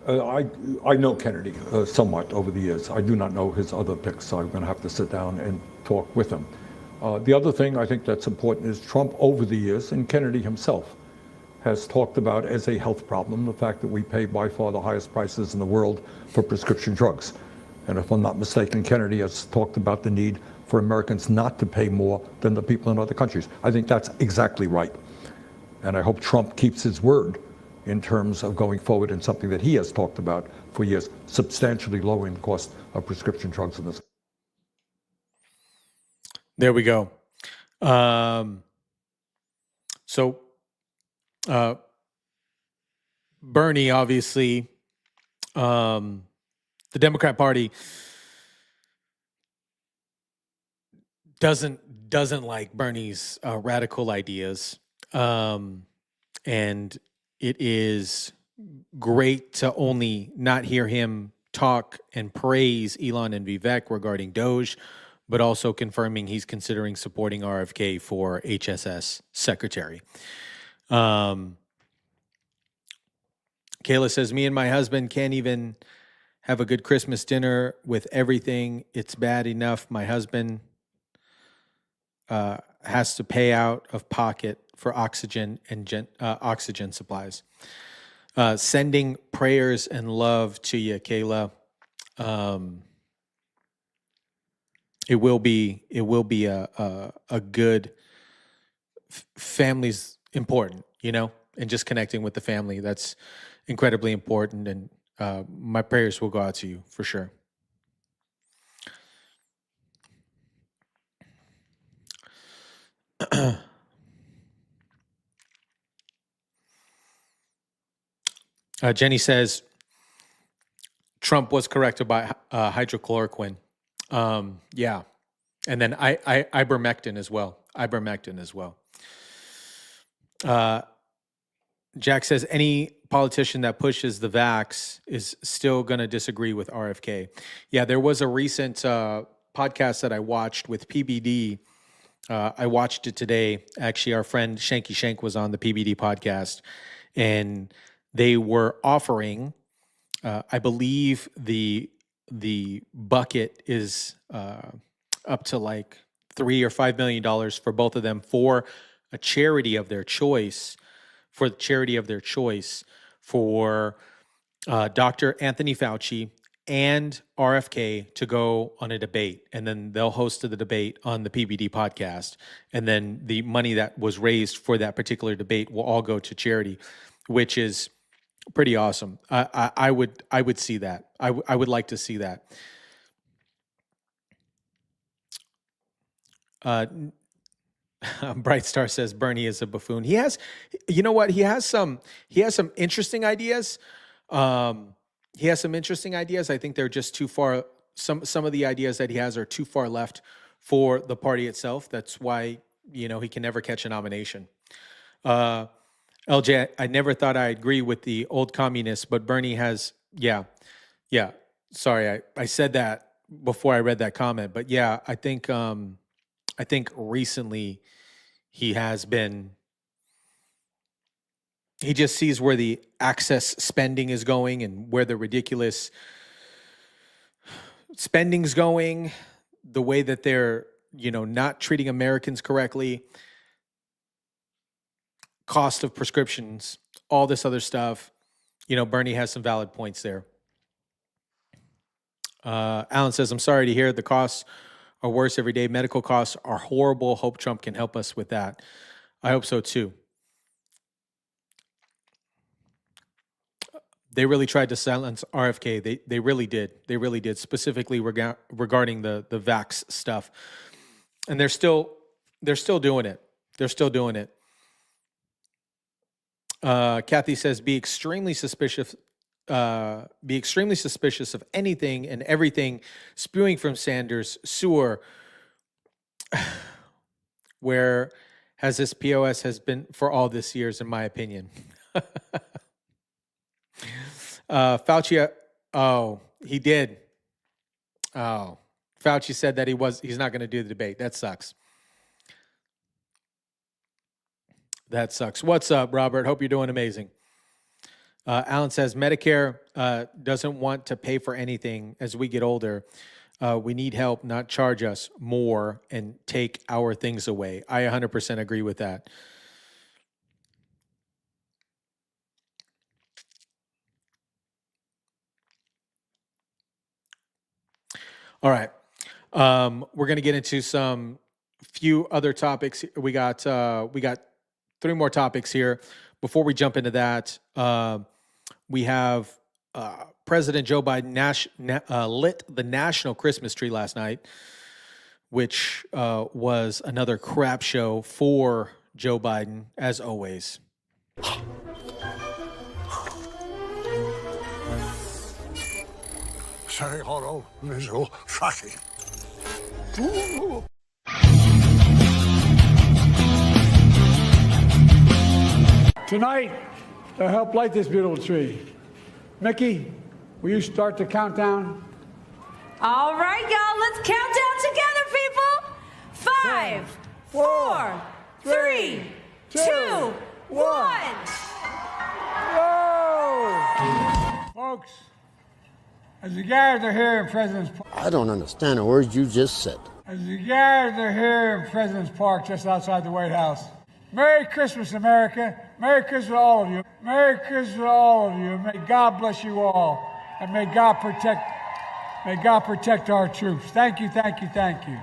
I know Kennedy somewhat over the years. I do not know his other picks, so I'm going to have to sit down and talk with him. The other thing I think that's important is Trump over the years, and Kennedy himself, has talked about as a health problem the fact that we pay by far the highest prices in the world for prescription drugs. And if I'm not mistaken, Kennedy has talked about the need for Americans not to pay more than the people in other countries. I think that's exactly right. And I hope Trump keeps his word in terms of going forward in something that he has talked about for years, substantially lowering the cost of prescription drugs in this. There we go. Bernie, obviously, the Democrat Party doesn't like Bernie's radical ideas, and it is great to only not hear him talk and praise Elon and Vivek regarding Doge, but also confirming he's considering supporting RFK for HSS secretary. Kayla says, me and my husband can't even have a good Christmas dinner with everything. It's bad enough my husband has to pay out of pocket for oxygen and oxygen supplies. Sending prayers and love to you, Kayla. It will be a good family's important, you know, and just connecting with the family. That's incredibly important, and my prayers will go out to you for sure. Jenny says Trump was correct about hydrochloroquine. Yeah. And then ivermectin as well. Ivermectin as well. Jack says any politician that pushes the vax is still going to disagree with RFK. Yeah, there was a recent podcast that I watched with PBD. I watched it today. Actually, our friend Shanky Shank was on the PBD podcast, and they were offering, I believe the bucket is up to like $3 or $5 million for both of them for a charity of their choice. For the charity of their choice, for Dr. Anthony Fauci and RFK to go on a debate, and then they'll host the debate on the PBD podcast, and then the money that was raised for that particular debate will all go to charity, which is pretty awesome. I would see that. I would like to see that. Bright Star says Bernie is a buffoon. He has, you know what? He has some interesting ideas. He has some interesting ideas. I think they're just too far. Some of the ideas that he has are too far left for the party itself. That's why, he can never catch a nomination. LJ, I never thought I agree with the old communists, but Bernie has, yeah. Sorry, I said that before I read that comment, but yeah, I think recently he just sees where the excess spending is going and where the ridiculous spending's going, the way that they're, not treating Americans correctly, cost of prescriptions, all this other stuff. Bernie has some valid points there. Alan says, I'm sorry to hear the costs are worse every day. Medical costs are horrible. Hope Trump can help us with that. I hope so too. They really tried to silence RFK. They really did. They really did, specifically regarding the vax stuff. And they're still doing it. They're still doing it. Kathy says, be extremely suspicious of anything and everything spewing from Sanders' sewer. Where has this POS has been for all this years, in my opinion. Fauci, he did. Fauci said that he's not going to do the debate. That sucks. That sucks. What's up, Robert? Hope you're doing amazing. Alan says Medicare doesn't want to pay for anything as we get older. We need help, not charge us more and take our things away. I 100% agree with that. All right. We're going to get into some few other topics. We got 3 more topics here. Before we jump into that, we have President Joe Biden lit the national Christmas tree last night, which was another crap show for Joe Biden, as always. Tonight, to help light this beautiful tree, Mickey, will you start the countdown? All right, y'all, let's count down together, people. 5, 4, 3, 2, 1. Whoa! Folks, as you gather here in President's Park. I don't understand a word you just said. As you gather here in President's Park just outside the White House. Merry Christmas, America. Merry Christmas to all of you. Merry Christmas to all of you. May God bless you all. And may God protect our troops. Thank you, thank you, thank you.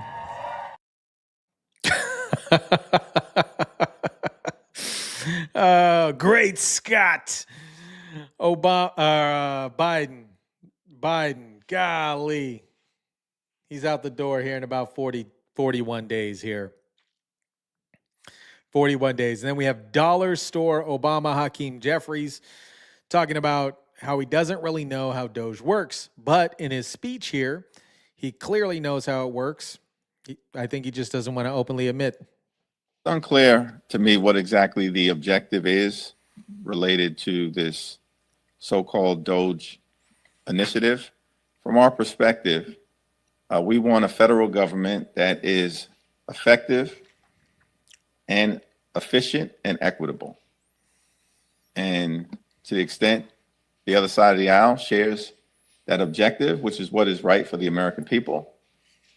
Great Scott. Biden, golly. He's out the door here in about 41 days here. 41 days. And then we have Dollar Store Obama Hakeem Jeffries talking about how he doesn't really know how Doge works. But in his speech here, He clearly knows how it works. I think he just doesn't want to openly admit. It's unclear to me what exactly the objective is related to this so-called Doge initiative. From our perspective, we want a federal government that is effective and efficient and equitable. And to the extent the other side of the aisle shares that objective, which is what is right for the American people,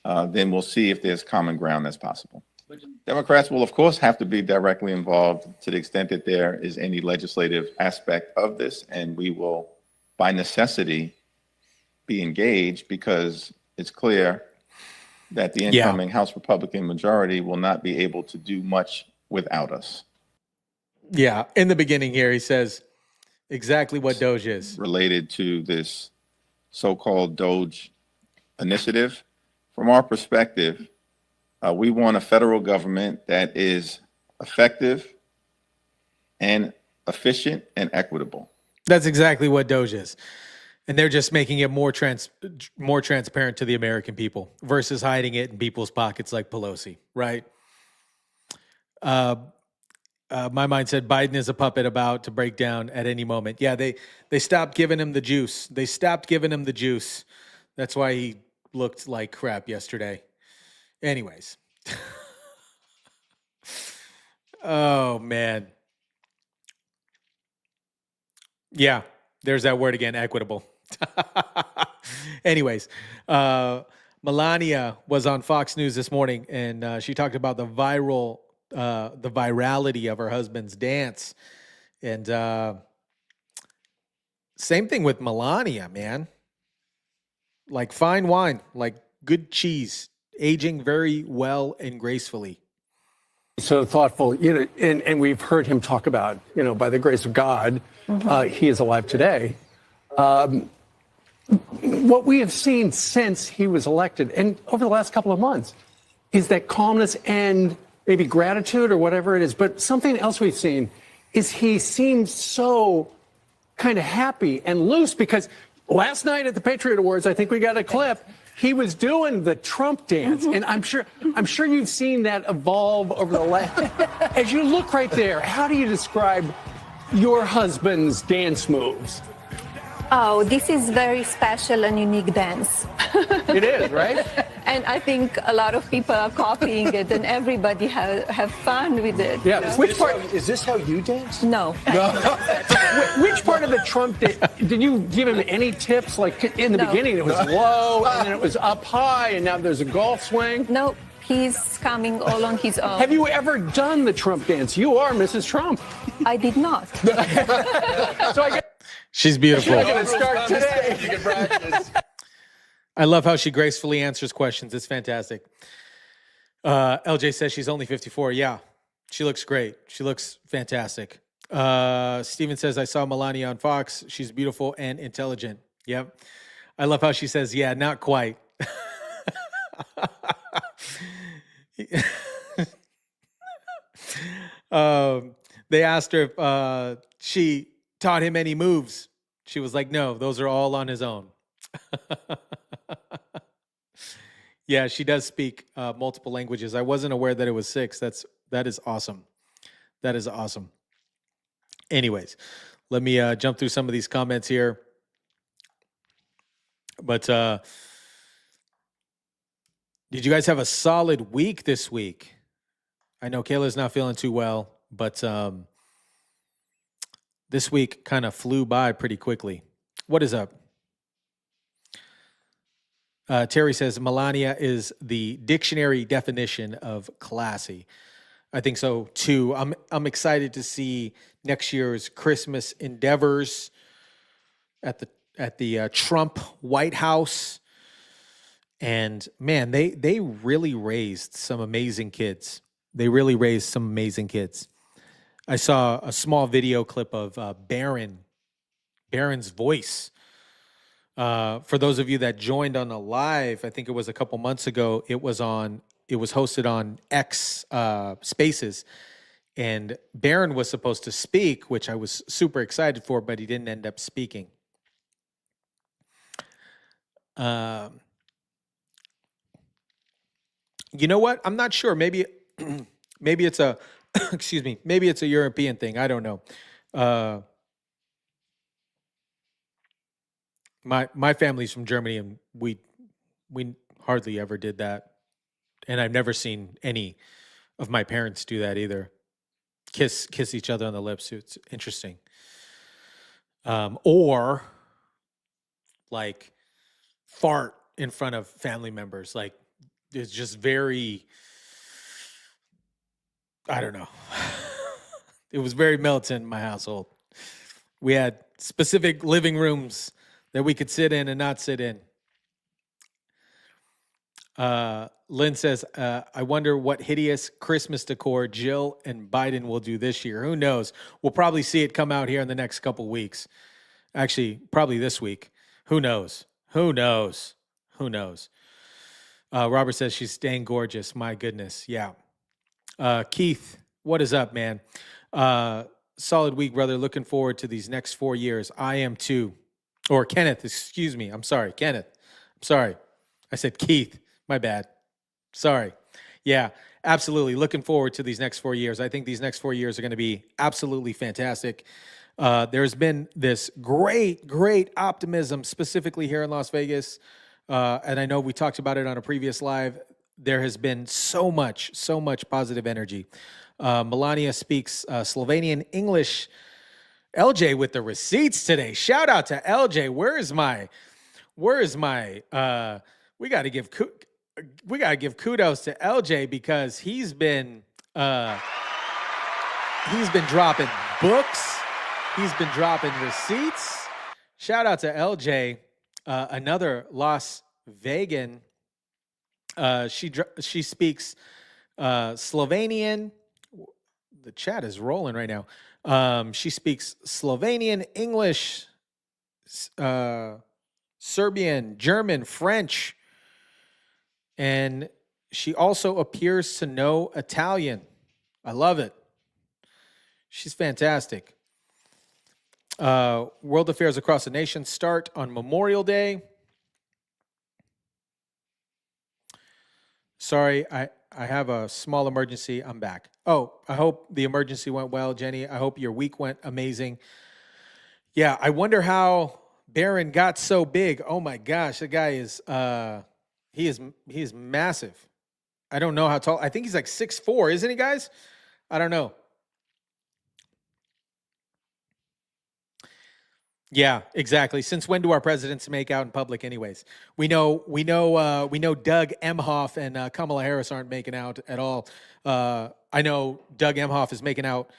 then we'll see if there's common ground that's possible. Democrats will, of course, have to be directly involved to the extent that there is any legislative aspect of this, and we will, by necessity, be engaged because it's clear that the incoming House Republican majority will not be able to do much without us. Yeah, in the beginning here, he says exactly what Doge is. Related to this so-called Doge initiative, from our perspective, we want a federal government that is effective and efficient and equitable. That's exactly what Doge is. And they're just making it more transparent to the American people versus hiding it in people's pockets like Pelosi, right? My mind said Biden is a puppet about to break down at any moment. Yeah, they stopped giving him the juice. They stopped giving him the juice. That's why he looked like crap yesterday. Anyways. Oh, man. Yeah, there's that word again, equitable. Anyways, Melania was on Fox News this morning, and she talked about the virality of her husband's dance. And same thing with Melania, man. Like fine wine, like good cheese, aging very well and gracefully. So thoughtful, and we've heard him talk about, by the grace of God, he is alive today. What we have seen since he was elected and over the last couple of months is that calmness and maybe gratitude or whatever it is. But something else we've seen is he seems so kind of happy and loose because last night at the Patriot Awards, I think we got a clip. He was doing the Trump dance, and I'm sure you've seen that evolve over the last. As you look right there, how do you describe your husband's dance moves? Oh, this is very special and unique dance. It is, right? And I think a lot of people are copying it, and everybody have fun with it. Yeah. Which part is this? How you dance? No. Which part of the Trump dance? Did you give him any tips? Like in the beginning, it was low, and then it was up high, and now there's a golf swing. No, he's coming all on his own. Have you ever done the Trump dance? You are Mrs. Trump. I did not. So I guess She's beautiful. she's going to start today. I love how she gracefully answers questions. It's fantastic. LJ says she's only 54. Yeah, she looks great. She looks fantastic. Steven says, I saw Melania on Fox. She's beautiful and intelligent. Yep. I love how she says, yeah, not quite. They asked her if she taught him any moves. She was like, no, those are all on his own. Yeah, she does speak multiple languages. I wasn't aware that it was 6. That is awesome. That is awesome. Anyways, let me jump through some of these comments here. But did you guys have a solid week this week? I know Kayla's not feeling too well, but this week kind of flew by pretty quickly. What is up? Terry says Melania is the dictionary definition of classy. I think so too. I'm excited to see next year's Christmas endeavors at the Trump White House. And man, they really raised some amazing kids. They really raised some amazing kids. I saw a small video clip of Barron's voice. For those of you that joined on a live, I think it was a couple months ago, it was hosted on X Spaces, and Barron was supposed to speak, which I was super excited for, but he didn't end up speaking. You know what? I'm not sure. Maybe maybe it's a excuse me. Maybe it's a European thing. I don't know. My family's from Germany, and we hardly ever did that. And I've never seen any of my parents do that either. Kiss each other on the lips. It's interesting. Or like fart in front of family members. Like it's just very, I don't know. It was very militant in my household. We had specific living rooms that we could sit in and not sit in. Lynn says, I wonder what hideous Christmas decor Jill and Biden will do this year. Who knows? We'll probably see it come out here in the next couple weeks. Actually, probably this week. Who knows? Who knows? Who knows? Robert says she's staying gorgeous. My goodness. Yeah. Keith, what is up, man? Solid week, brother. Looking forward to these next 4 years. I am too. Or Kenneth, excuse me. I'm sorry. Kenneth. I'm sorry. I said Keith. My bad. Sorry. Yeah, absolutely. Looking forward to these next 4 years. I think these next 4 years are going to be absolutely fantastic. There's been this great optimism, specifically here in Las Vegas. And I know we talked about it on a previous live. There has been so much positive energy. Melania speaks Slovenian, English. LJ with the receipts today. Shout out to LJ. Where is my we got to give kudos to LJ because he's been dropping books. He's been dropping receipts. Shout out to LJ, another Las Vegan. She speaks Slovenian. The chat is rolling right now. She speaks Slovenian, English, Serbian, German, French, and she also appears to know Italian. I love it. She's fantastic. World affairs across the nation start on Memorial Day. Sorry, I have a small emergency. I'm back. Oh, I hope the emergency went well, Jenny. I hope your week went amazing. Yeah, I wonder how Barron got so big. Oh my gosh, the guy is he is massive. I don't know how tall. I think he's like 6'4", isn't he, guys? I don't know. Yeah, exactly. Since when do our presidents make out in public anyways? We know Doug Emhoff and Kamala Harris aren't making out at all. I know Doug Emhoff is making out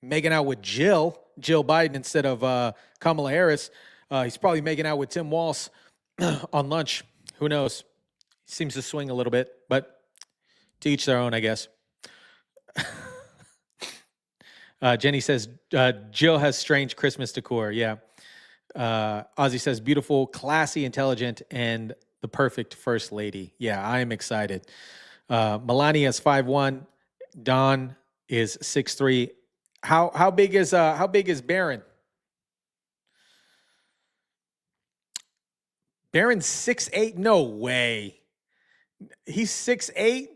with Jill Biden instead of Kamala Harris. He's probably making out with Tim Walz on lunch. Who knows? Seems to swing a little bit, but to each their own, I guess. Jenny says, Jill has strange Christmas decor. Yeah. Ozzy says, beautiful, classy, intelligent, and the perfect first lady. Yeah, I am excited. Melania is 5'1". Don is 6'3". How big is Barron? Barron's 6'8". No way. He's 6'8".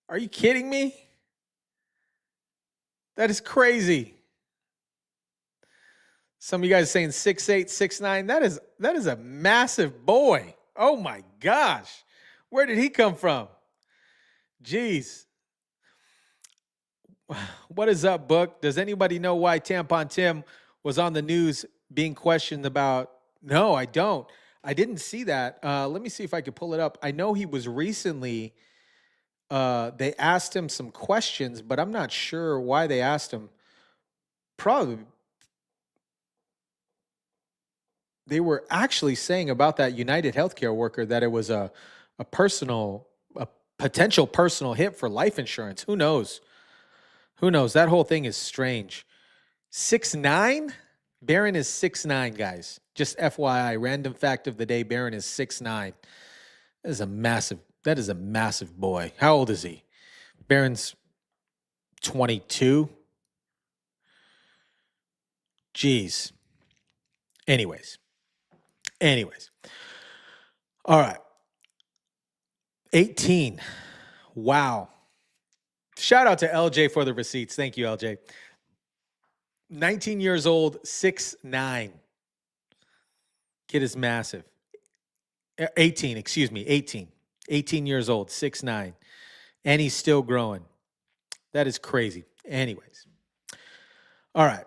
Are you kidding me? That is crazy. Some of you guys saying 6'8", 6'9". That is a massive boy. Oh my gosh. Where did he come from? Jeez. What is up, Book? Does anybody know why Tampon Tim was on the news being questioned about? No, I don't. I didn't see that. Let me see if I could pull it up. I know he was recently, they asked him some questions, but I'm not sure why they asked him. Probably they were actually saying about that United Healthcare worker that it was a potential personal hit for life insurance. Who knows? Who knows? That whole thing is strange. 6'9"? Barron is 6'9", guys. Just FYI, random fact of the day, Barron is 6'9". That is a massive boy. How old is he? Barron's 22. Jeez. Anyways. All right. 18. Wow. Shout out to LJ for the receipts. Thank you, LJ. 19 years old, 6'9". Kid is massive. 18, excuse me, 18. 18 years old, 6'9". And he's still growing. That is crazy. Anyways. All right.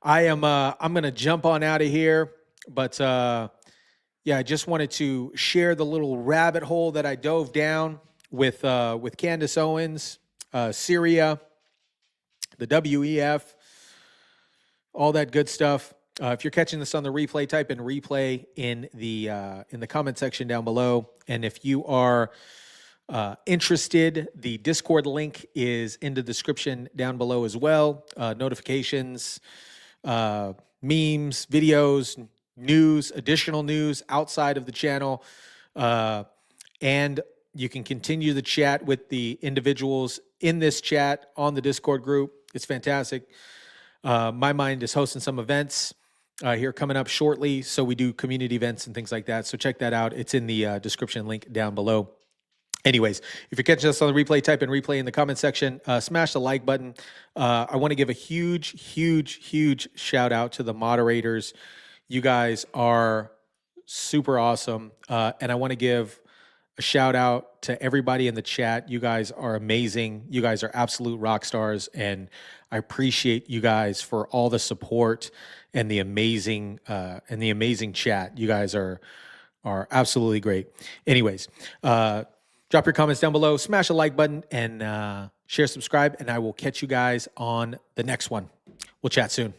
I'm going to jump on out of here, but yeah, I just wanted to share the little rabbit hole that I dove down with Candace Owens, Syria, the WEF, all that good stuff. If you're catching this on the replay, type in replay in the comment section down below. And if you are interested, the Discord link is in the description down below as well. Notifications, memes, videos, news, additional news outside of the channel. And you can continue the chat with the individuals in this chat on the Discord group. It's fantastic. My Mind is hosting some events here coming up shortly. So we do community events and things like that. So check that out. It's in the description link down below. Anyways, if you're catching us on the replay, type in replay in the comment section. Smash the like button. I want to give a huge, huge, huge shout out to the moderators. You guys are super awesome. And I want to give a shout out to everybody in the chat. You guys are amazing. You guys are absolute rock stars. And I appreciate you guys for all the support and the amazing chat. You guys are absolutely great. Anyways, drop your comments down below, smash the like button, and share, subscribe, and I will catch you guys on the next one. We'll chat soon.